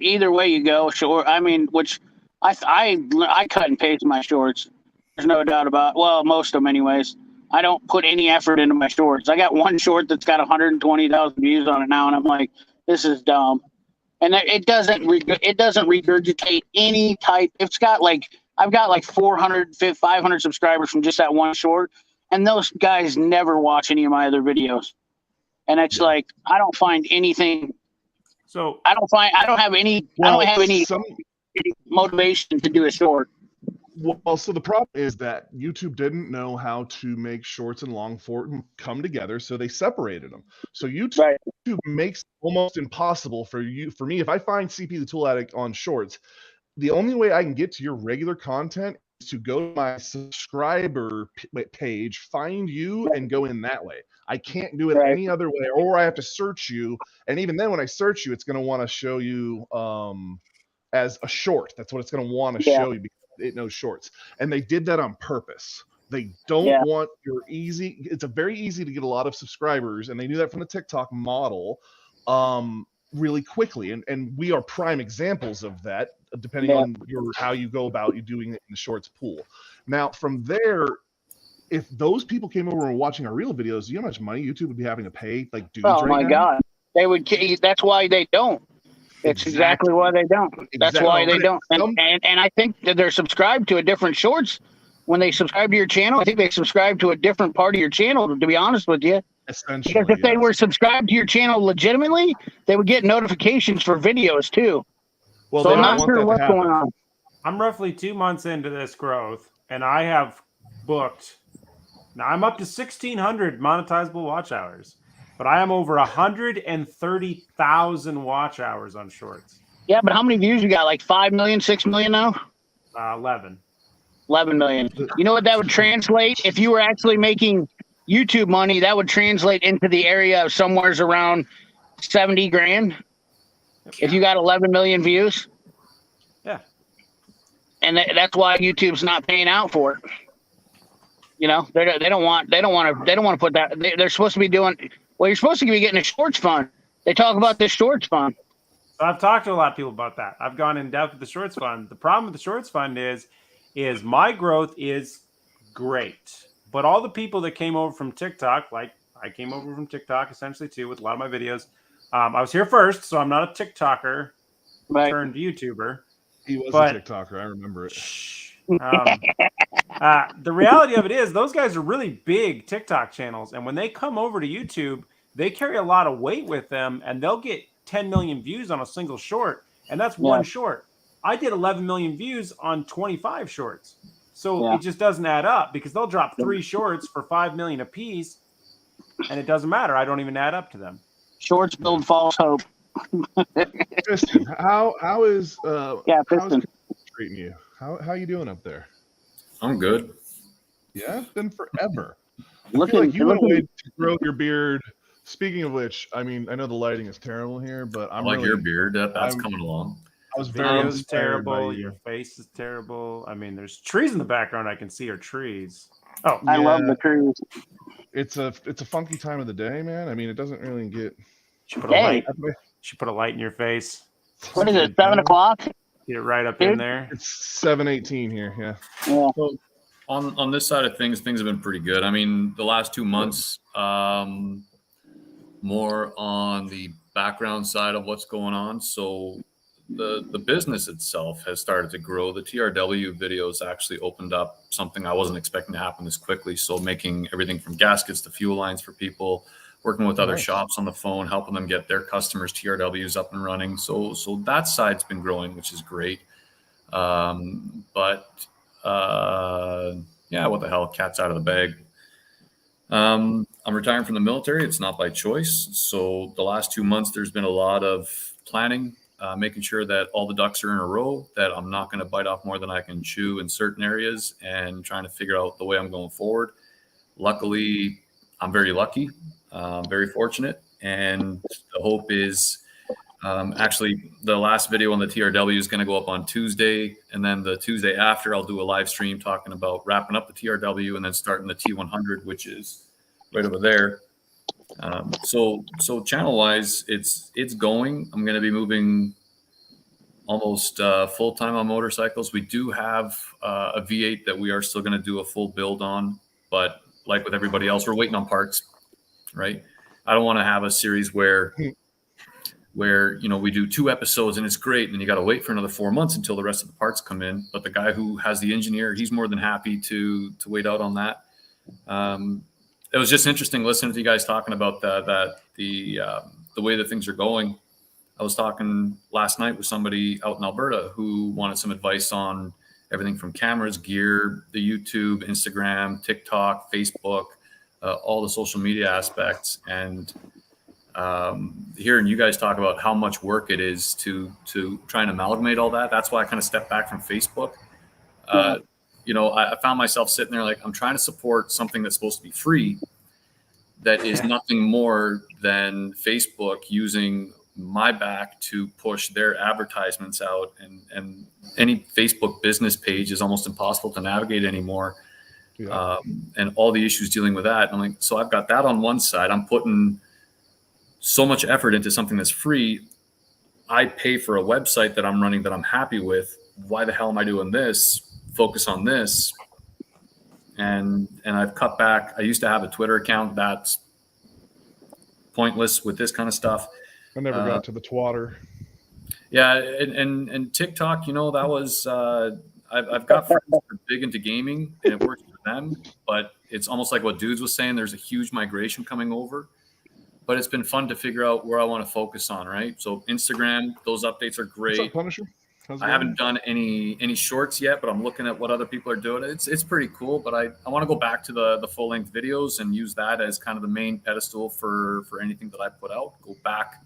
Either way you go, sure. I mean, which I cut and paste my shorts. There's no doubt about. Well, most of them, anyways. I don't put any effort into my shorts. I got one short that's got 120,000 views on it now, and I'm like, this is dumb. And it doesn't regurgitate any type. It's got like I've got like 400, 500 subscribers from just that one short, and those guys never watch any of my other videos. And it's like I don't find anything. So I don't have any motivation to do a short. Well, so the problem is that YouTube didn't know how to make shorts and long form come together, so they separated them. So YouTube makes it almost impossible for me. If I find CP the Tool Addict on shorts, the only way I can get to your regular content is to go to my subscriber page, find you, and go in that way. I can't do it any other way, or I have to search you. And even then, when I search you, it's going to want to show you as a short. That's what it's going to want to show you because it knows shorts. And they did that on purpose. They don't Yeah. want your easy. It's a very easy to get a lot of subscribers, and they do that from the TikTok model really quickly. And we are prime examples of that, depending on how you go about you doing it in the shorts pool. Now, from there, if those people came over and were watching our real videos, do you know how much money YouTube would be having to pay like dudes Oh right my now? God. They would. That's why they don't. It's exactly why they don't. That's why they don't. And I think that they're subscribed to a different shorts. When they subscribe to your channel, I think they subscribe to a different part of your channel, to be honest with you. Essentially, because if they were subscribed to your channel legitimately, they would get notifications for videos too. Well, so they I'm don't not want sure that to what's happen. going on. I'm roughly 2 months into this growth, and I have booked. Now I'm up to 1,600 monetizable watch hours, but I am over 130,000 watch hours on shorts. Yeah, but how many views you got? Like 5 million, 6 million now? 11. 11 million. You know what that would translate? If you were actually making YouTube money, that would translate into the area of somewhere's around 70 grand. If you got 11 million views. Yeah. And that's why YouTube's not paying out for it. You know, they don't want to put that. They're supposed to be doing. Well, you're supposed to be getting a shorts fund. They talk about this shorts fund. So I've talked to a lot of people about that. I've gone in depth with the shorts fund. The problem with the shorts fund is my growth is great, but all the people that came over from TikTok, like I came over from TikTok essentially too with a lot of my videos. I was here first, so I'm not a TikToker turned YouTuber. He was a TikToker. I remember it. The reality of it is those guys are really big TikTok channels. And when they come over to YouTube, they carry a lot of weight with them and they'll get 10 million views on a single short. And that's one short. I did 11 million views on 25 shorts. So it just doesn't add up because they'll drop 3 shorts for 5 million a piece. And it doesn't matter. I don't even add up to them. Shorts build false hope. Piston, how is Piston treating you? How you doing up there? I'm good. Yeah, it's been forever. I feel like you went away to grow your beard. Speaking of which, I mean, I know the lighting is terrible here, but I like your beard. That's coming along. I was very inspired terrible. Your face is terrible. I mean, there's trees in the background. I can see are trees. Oh, I love the trees. It's a funky time of the day, man. I mean, it doesn't really get. Should put a light. Should put a light in your face. What is it? 7 o'clock? Get it right up in there. It's 7:18 here. Yeah. So on this side of things have been pretty good. I mean, the last 2 months, more on the background side of what's going on. So the business itself has started to grow. The TRW videos actually opened up something I wasn't expecting to happen this quickly. So making everything from gaskets to fuel lines for people, working with other shops on the phone, helping them get their customers' TRWs up and running. So that side's been growing, which is great. Yeah, what the hell? Cat's out of the bag. I'm retiring from the military. It's not by choice. So the last 2 months, there's been a lot of planning, making sure that all the ducks are in a row, that I'm not going to bite off more than I can chew in certain areas, and trying to figure out the way I'm going forward. Luckily, I'm very lucky. Very fortunate, and the hope is actually the last video on the TRW is going to go up on Tuesday, and then the Tuesday after I'll do a live stream talking about wrapping up the TRW and then starting the T100, which is right over there. So channel wise, it's going. I'm going to be moving almost full time on motorcycles. We do have a V8 that we are still going to do a full build on, but like with everybody else, we're waiting on parts. Right. I don't want to have a series where we do 2 episodes and it's great, and then you got to wait for another 4 months until the rest of the parts come in. But the guy who has the engineer, he's more than happy to wait out on that. It was just interesting listening to you guys talking about the way that things are going. I was talking last night with somebody out in Alberta who wanted some advice on everything from cameras, gear, the YouTube, Instagram, TikTok, Facebook, all the social media aspects, and hearing you guys talk about how much work it is to try and amalgamate all that. That's why I kind of stepped back from Facebook. I found myself sitting there like, I'm trying to support something that's supposed to be free, that is nothing more than Facebook using my back to push their advertisements out, and any Facebook business page is almost impossible to navigate anymore. Yeah. and all the issues dealing with that. I'm like, so I've got that on one side. I'm putting so much effort into something that's free. I pay for a website that I'm running that I'm happy with. Why the hell am I doing this? Focus on this. And I've cut back. I used to have a Twitter account that's pointless with this kind of stuff. I never got to the twatter. Yeah, and TikTok, you know, that was I've got friends that are big into gaming and it works for them, but it's almost like what Dudes was saying. There's a huge migration coming over, but it's been fun to figure out where I want to focus on. Right, so Instagram, those updates are great. What's up, Punisher? I haven't done any shorts yet, but I'm looking at what other people are doing. It's pretty cool, but I want to go back to the full length videos and use that as kind of the main pedestal for anything that I put out. Go back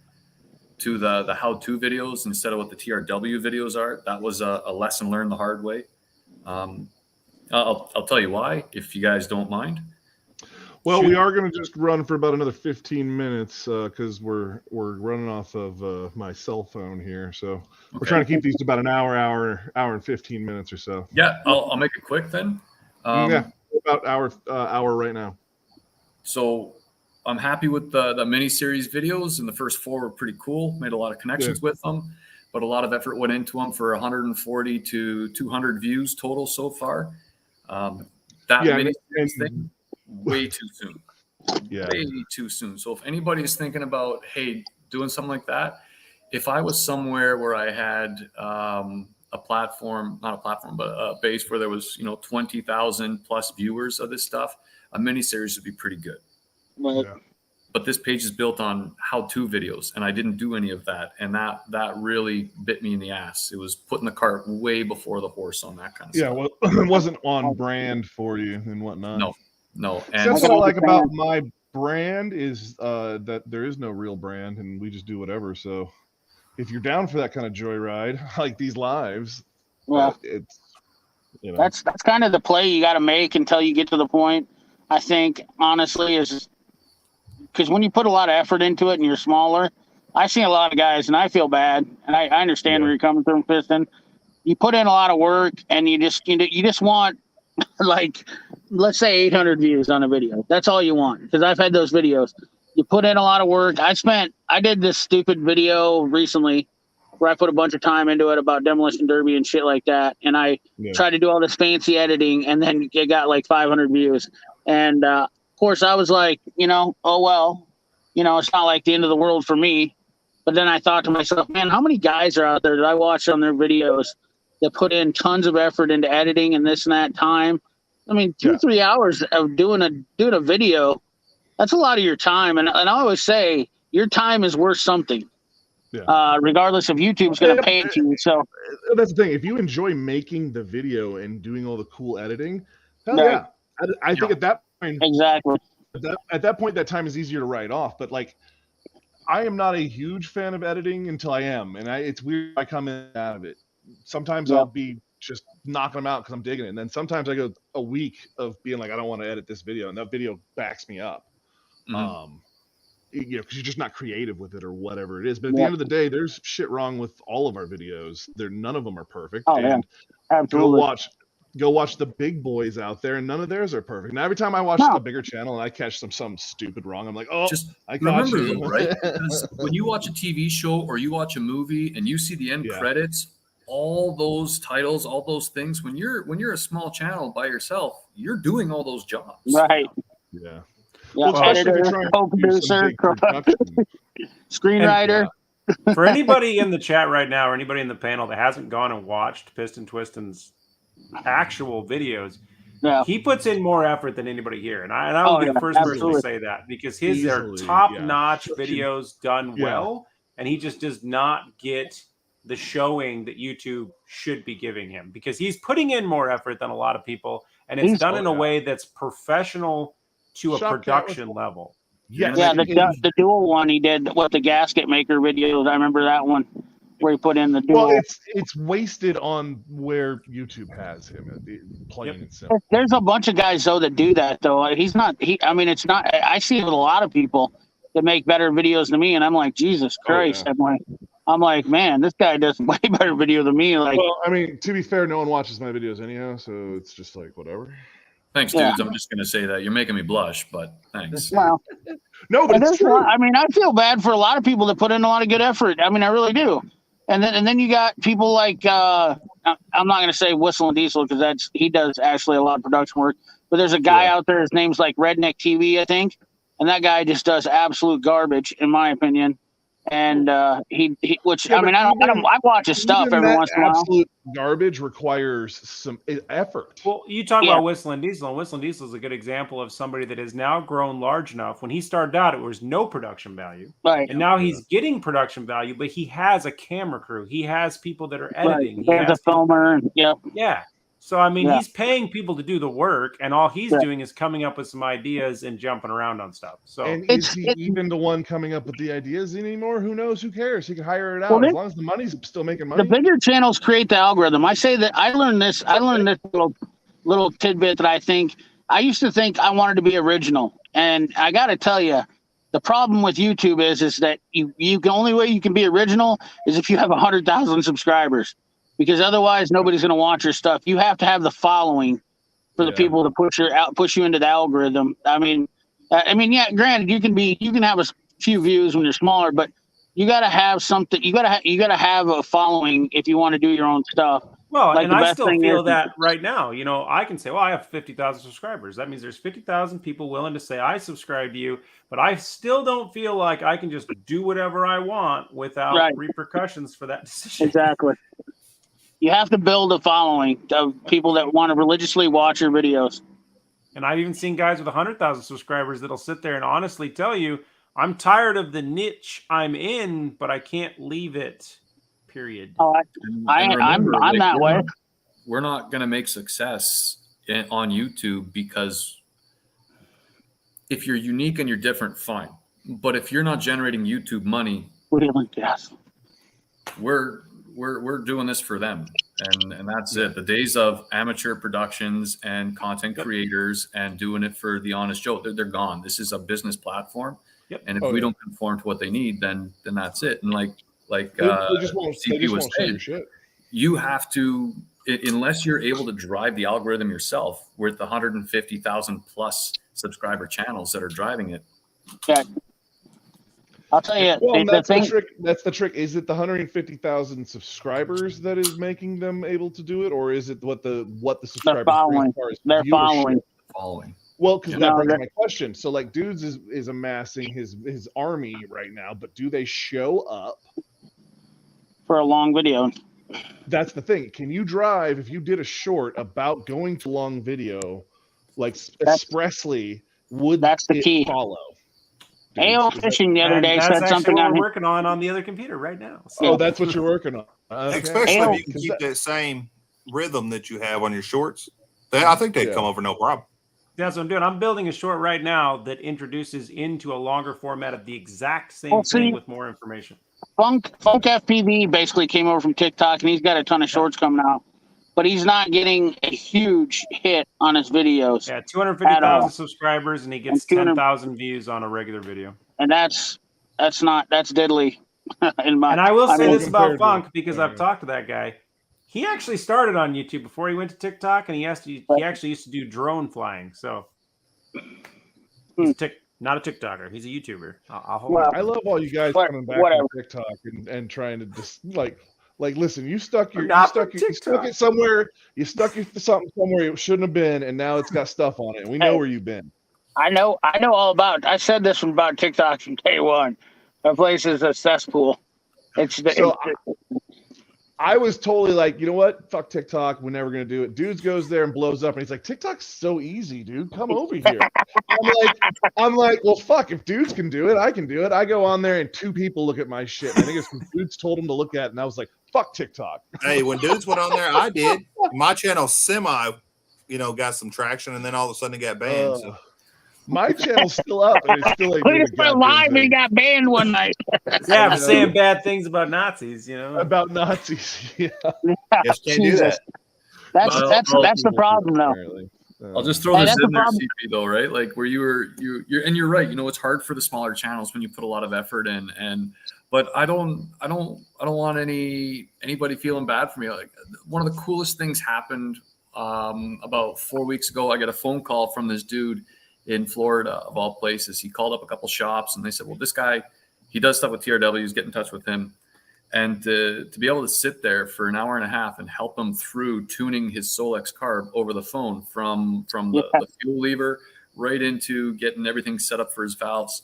to the how-to videos instead of what the TRW videos are. That was a lesson learned the hard way. I'll tell you why, if you guys don't mind. Well, we are going to just run for about another 15 minutes because we're running off of my cell phone here. So we're trying to keep these to about an hour and 15 minutes or so. Yeah, I'll make it quick then. Yeah, about hour right now. So I'm happy with the mini-series videos, and the first 4 were pretty cool. Made a lot of connections with them, but a lot of effort went into them for 140 to 200 views total so far. That mini-series thing, way too soon. Yeah, way too soon. So if anybody is thinking about, hey, doing something like that, if I was somewhere where I had a platform, not a platform, but a base where there was 20,000 plus viewers of this stuff, a mini-series would be pretty good. Yeah. But this page is built on how-to videos, and I didn't do any of that, and that really bit me in the ass. It was putting the cart way before the horse on that kind of stuff. Yeah, well, it wasn't on brand for you and whatnot. No. And that's what I like about my brand is that there is no real brand, and we just do whatever. So if you're down for that kind of joyride, like these lives, well, it's that's kind of the play you got to make until you get to the point. I think honestly is because when you put a lot of effort into it and you're smaller, I've seen a lot of guys, and I feel bad, and I understand where you're coming from, Piston. You put in a lot of work, and you just want like, let's say 800 views on a video. That's all you want, because I've had those videos. You put in a lot of work. I did this stupid video recently where I put a bunch of time into it about demolition derby and shit like that, and I tried to do all this fancy editing, and then it got like 500 views. And of course, I was like, oh well, it's not like the end of the world for me. But then I thought to myself, man, how many guys are out there that I watch on their videos that put in tons of effort into editing and this and that time? I mean, 2-3 hours of doing a video, that's a lot of your time. And I always say your time is worth something. Yeah. Regardless if YouTube's going to pay it to you. So that's the thing. If you enjoy making the video and doing all the cool editing, hell yeah. I think at that point, exactly. At that point, that time is easier to write off. But like, I am not a huge fan of editing until I am, and it's weird. I come in out of it. Sometimes I'll be just knocking them out because I'm digging it, and then sometimes I go a week of being like, I don't want to edit this video, and that video backs me up. Because you're just not creative with it or whatever it is. But at the end of the day, there's shit wrong with all of our videos. None of them are perfect. Oh, and absolutely. Go watch the big boys out there, and none of theirs are perfect. Now, every time I watch a bigger channel and I catch something stupid wrong, I'm like, oh, I got remember you. Though, right? Because when you watch a TV show or you watch a movie and you see the end credits, all those titles, all those things, when you're a small channel by yourself, you're doing all those jobs. Right. Yeah. Well, editor, co-producer, screenwriter. For anybody in the chat right now or anybody in the panel that hasn't gone and watched Piston Twiston's actual videos, he puts in more effort than anybody here, and I will be the first person to say that, because his are top-notch videos done well, and he just does not get the showing that YouTube should be giving him, because he's putting in more effort than a lot of people, and it's done in a way that's professional to a production level. The dual one he did with the gasket maker videos. I remember that one where he put in the dual. Well, it's wasted on where YouTube has him, plain and simple. There's a bunch of guys though that do that though. It's not. I see it with a lot of people that make better videos than me, and I'm like, Jesus Christ! I'm like, man, this guy does way better video than me. Like, well, I mean, to be fair, no one watches my videos anyhow, so it's just like whatever. Thanks, Yeah. dudes. I'm just going to say that. You're making me blush, but thanks. Well, No, but and it's there's true. I mean, I feel bad for a lot of people that put in a lot of good effort. I mean, I really do. And then you got people like I'm not going to say Whistle and Diesel because he does actually a lot of production work. But there's a guy out there. His name's like Redneck TV, I think, and that guy just does absolute garbage, in my opinion. And which Yeah, I mean, I watch his stuff Even every that once in a while. absolute garbage requires some effort. Well, you talk Yeah. about Whistle and Diesel, and Whistle and Diesel is a good example of somebody that has now grown large enough. When he started out, it was no production value. Right. And now he's getting production value, but he has a camera crew. He has people that are editing. Right. He There's has a filmer. Yep. Yeah. So, I mean, Yeah. he's paying people to do the work, and all he's Yeah. doing is coming up with some ideas and jumping around on stuff. So, And is he even the one coming up with the ideas anymore? Who knows? Who cares? He can hire it out Well, as long as the money's still making money. The bigger channels create the algorithm. I say that I learned this little tidbit that I used to think I wanted to be original. And I got to tell you, the problem with YouTube is that the only way you can be original is if you have 100,000 subscribers, because otherwise nobody's going to watch your stuff. You have to have the following for the people to push you into the algorithm. I mean, yeah, granted, you can have a few views when you're smaller, but you got to have something. You got to have a following if you want to do your own stuff. well, Like and the I best still thing feel is- that right now. You know, I can say, well, I have 50,000 subscribers. That means there's 50,000 people willing to say I subscribe to you, but I still don't feel like I can just do whatever I want without Right. repercussions for that decision. Exactly. You have to build a following of people that want to religiously watch your videos. And I've even seen guys with 100,000 subscribers that'll sit there and honestly tell you, I'm tired of the niche I'm in, but I can't leave it. Period. Oh, I'm that way. We're not going to make success on YouTube because if you're unique and you're different, fine. But if you're not generating YouTube money, Yes. we're doing this for them, and that's it. The days of amateur productions and content creators and doing it for the honest Joe, they're gone. This is a business platform, and if we don't conform to what they need, then that's it. And like they just won't CP was show your saying, shit. you have to, unless you're able to drive the algorithm yourself with the 150,000 plus subscriber channels that are driving it. Yeah. I'll tell you. Well, that's thing, the trick. That's the trick. Is it the 150,000 subscribers that is making them able to do it, or is it what the subscribers following. as far as They're viewership? Following. Well, because that brings my question. So, like, Dudes is amassing his army right now, but do they show up for a long video? That's the thing. Can you drive if you did a short about going to long video, like expressly? That's the key. Follow. AO Fishing the other day that's said something what on we're working on the other computer right now. So. Oh, that's what you're working on. Okay. Especially if you can keep that same rhythm that you have on your shorts. I think they'd come over no problem. That's what I'm doing. I'm building a short right now that introduces into a longer format of the exact same thing with more information. Funk FPV basically came over from TikTok, and he's got a ton of shorts coming out, but he's not getting a huge hit on his videos. Yeah, 250,000 subscribers, and he gets 10,000 views on a regular video. And that's diddly. And I will say this about Funk, because I've talked to that guy. He actually started on YouTube before he went to TikTok, and he actually used to do drone flying. So he's not a TikToker. He's a YouTuber. I'll hold I love all you guys coming back on TikTok and trying to just like listen. You stuck it somewhere. You stuck something somewhere it shouldn't have been, and now it's got stuff on it. We know where you've been. I know all about. I said this about TikTok from day one. That place is a cesspool. I was totally like, you know what? Fuck TikTok. We're never going to do it. Dudes goes there and blows up. And he's like, TikTok's so easy, dude. Come over here. I'm like, well, fuck. If dudes can do it, I can do it. I go on there and 2 people look at my shit. I think it's because dudes told him to look at it. And I was like, fuck TikTok. Hey, when dudes went on there, I did. My channel got some traction. And then all of a sudden it got banned. So. My channel's still up, and it's still like. We just went live and he got banned one night. Yeah, for saying bad things about Nazis, About Nazis, yeah. Yes, can't do that. That's the problem, though. I'll just throw this in there, CP, though, right? Like where you're right. It's hard for the smaller channels when you put a lot of effort in, but I don't want anybody feeling bad for me. Like one of the coolest things happened about 4 weeks ago, I got a phone call from this dude in Florida, of all places. He called up a couple shops and they said, well, this guy, he does stuff with TRWs, get in touch with him. And to be able to sit there for an hour and a half and help him through tuning his Solex carb over the phone from the fuel lever right into getting everything set up for his valves.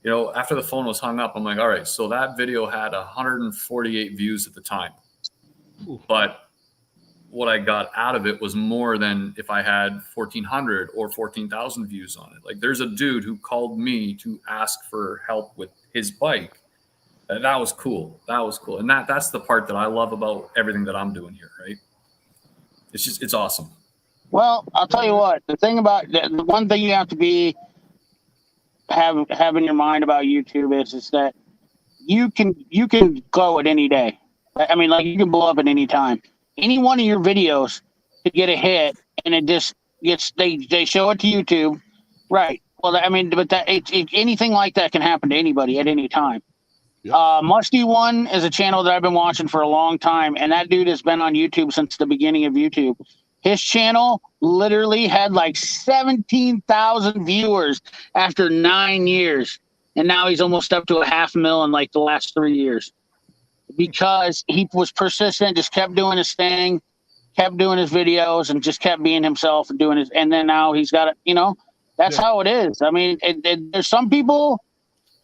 You know, after the phone was hung up, I'm like, all right, so that video had 148 views at the time. But what I got out of it was more than if I had 1,400 or 14,000 views on it. Like, there's a dude who called me to ask for help with his bike. That was cool. That was cool. And that's the part that I love about everything that I'm doing here, right? It's awesome. Well, I'll tell you what, the thing about the one thing you have to have in your mind about YouTube is that you can go at any day. I mean, like, you can blow up at any time. Any one of your videos could get a hit, and it just gets they show it to YouTube, right? Well, I mean, but anything like that can happen to anybody at any time. Yep. Musty One is a channel that I've been watching for a long time, and that dude has been on YouTube since the beginning of YouTube. His channel literally had like 17,000 viewers after 9 years, and now he's almost up to 500,000 in like the last 3 years because he was persistent, just kept doing his thing, kept doing his videos, and just kept being himself and doing his. And then now he's got it. You know, that's how it is. I mean, there's some people.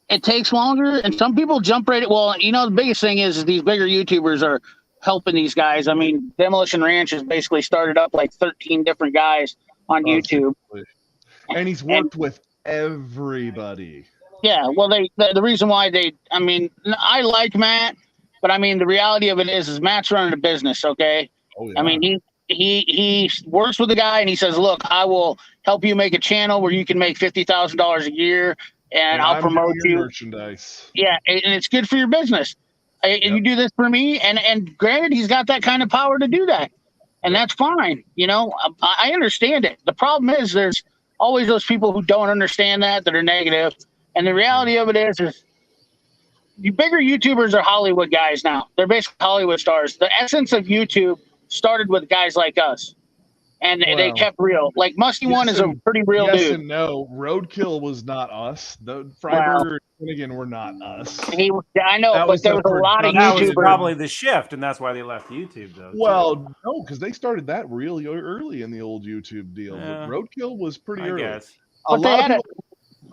It takes longer, and some people jump right. Well, you know, the biggest thing is these bigger YouTubers are helping these guys. I mean, Demolition Ranch has basically started up like 13 different guys on YouTube. And he's worked with everybody. Yeah, well, the reason why I mean, I like Matt, but I mean, the reality of it is Matt's running a business, okay? Oh, yeah. I mean, he works with the guy, and he says, look, I will help you make a channel where you can make $50,000 a year. And I'll promote you. Merchandise. Yeah, and it's good for your business. And you do this for me, and granted, he's got that kind of power to do that, and that's fine. You know, I understand it. The problem is there's always those people who don't understand that are negative, and the reality of it is you bigger YouTubers are Hollywood guys now. They're basically Hollywood stars. The essence of YouTube started with guys like us. And they kept real. Like Musty One is a pretty real dude. Yes and no. Roadkill was not us. The Freiberger and Finnegan were not us. I know, but there was a lot of YouTubers. That was probably the shift, and that's why they left YouTube, though. Well, no, because they started that really early in the old YouTube deal. But Roadkill was pretty early. Guess. A lot of people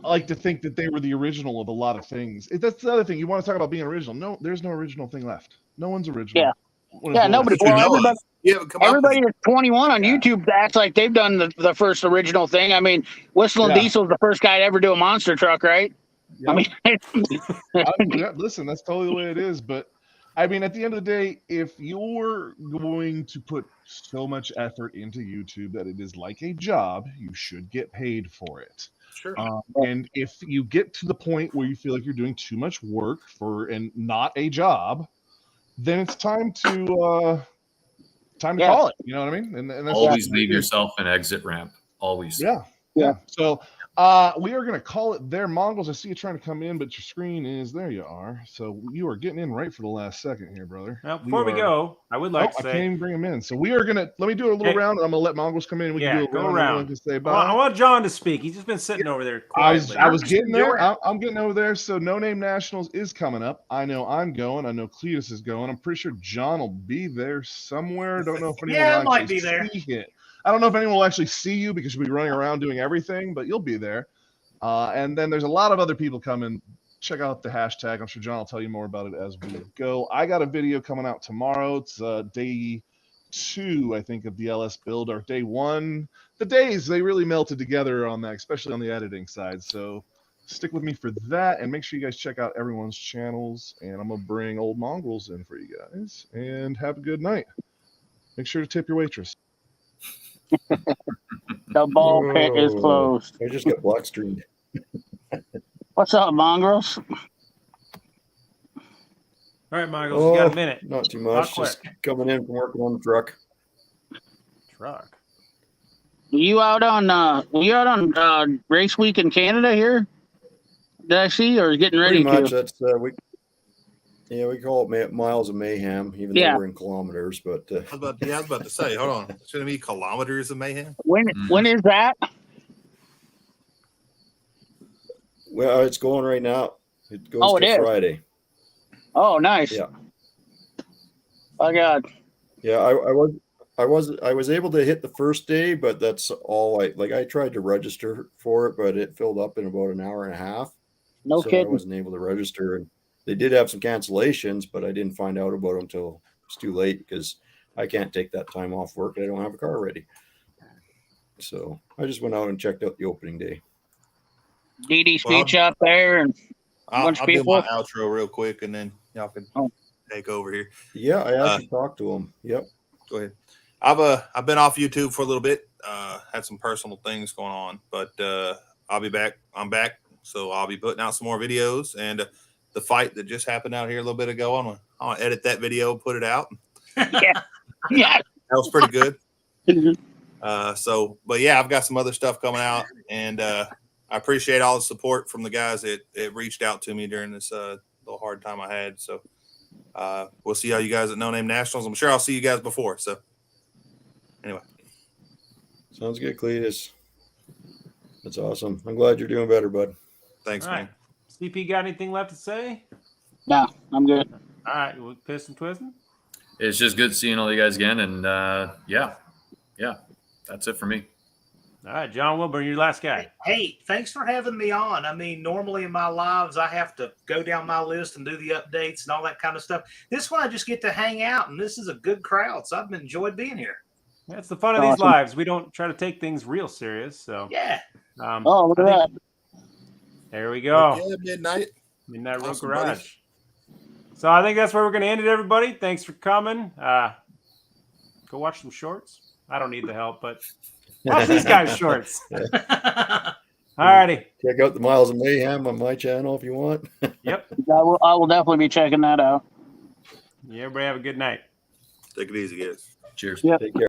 like to think that they were the original of a lot of things. That's the other thing. You want to talk about being original. No, there's no original thing left. No one's original. Yeah, nobody. Well, everybody that's 21 on YouTube acts like they've done the first original thing. I mean, Whistling Diesel's the first guy to ever do a monster truck, right? Yep. I mean, listen, that's totally the way it is. But I mean, at the end of the day, if you're going to put so much effort into YouTube that it is like a job, you should get paid for it. Sure. And if you get to the point where you feel like you're doing too much work and not a job, then it's time to call it. You know what I mean? And that's always leave yourself an exit ramp. Always. Yeah. So we are going to call it there. Mongols, I see you trying to come in, but your screen is there. You are. So you are getting in right for the last second here, brother. Now, before we go, I would like to say. I can't even bring him in. So we are going to let me do a little round, and I'm going to let Mongols come in. And we can do a round. To say about I want John to speak. He's just been sitting over there quietly. I was getting there. I'm getting over there. So No Name Nationals is coming up. I know I'm going. I know Cletus is going. I'm pretty sure John will be there somewhere. I don't know if anyone might be there. I don't know if anyone will actually see you because you'll be running around doing everything, but you'll be there. And then there's a lot of other people coming. Check out the hashtag. I'm sure John will tell you more about it as we go. I got a video coming out tomorrow. It's day 2, I think, of the LS build, or day 1. The days, they really melted together on that, especially on the editing side. So stick with me for that, and make sure you guys check out everyone's channels. And I'm going to bring old Mongrels in for you guys. And have a good night. Make sure to tip your waitress. The ball pit is closed. I just got block streamed. What's up, Mongrels? All right, Mongrels, you got a minute. Not too much. Just coming in from working on the truck. Were you out on race week in Canada here? Did I see, or getting ready? Pretty much. That's Yeah, we call it miles of mayhem, even Yeah. though we're in kilometers. But I was about to say, hold on. Shouldn't it be kilometers of mayhem? When is that? well, it's going right now. It goes Oh, it till is. Friday. Oh, nice. Yeah. My God. Yeah, I was able to hit the first day, but that's all I tried to register for it, but it filled up in about an hour and a half. No so I kidding. wasn't able to register. And they did have some cancellations, but I didn't find out about them until it's too late because I can't take that time off work and I don't have a car ready. So I just went out and checked out the opening day. Dee Dee speech out there and I'll bunch of do people. my outro real quick, and then y'all can take over here. Yeah, I actually talked to them. Yep. Go ahead. I've been off YouTube for a little bit. Had some personal things going on, but I'll be back. I'm back, so I'll be putting out some more videos. And the fight that just happened out here a little bit ago, I'm gonna edit that video, put it out. Yeah. Yeah. That was pretty good. But yeah, I've got some other stuff coming out, and I appreciate all the support from the guys that reached out to me during this little hard time I had. So we'll see how you guys at No Name Nationals. I'm sure I'll see you guys before. So anyway, Sounds good, Cletus. That's awesome. I'm glad you're doing better, bud. Thanks, All man. right. CP got anything left to say? No, I'm good. All right, well, piss and twisting. It's just good seeing all you guys again. And yeah, that's it for me. All right, John Wilburn, your last guy. Hey, thanks for having me on. I mean, normally in my lives, I have to go down my list and do the updates and all that kind of stuff. This one, I just get to hang out, and this is a good crowd, so I've enjoyed being here. That's the fun of these lives. We don't try to take things real serious. So yeah. Oh, look at that. There we go. Yeah, Midnight Road Awesome, Garage. buddy. So I think that's where we're going to end it, everybody. Thanks for coming. Go watch some shorts. I don't need the help, but watch these guys' shorts. All righty. Check out the Miles of Mayhem on my channel if you want. Yep. I will definitely be checking that out. Yeah, everybody have a good night. Take it easy, guys. Cheers. Yep. Take care.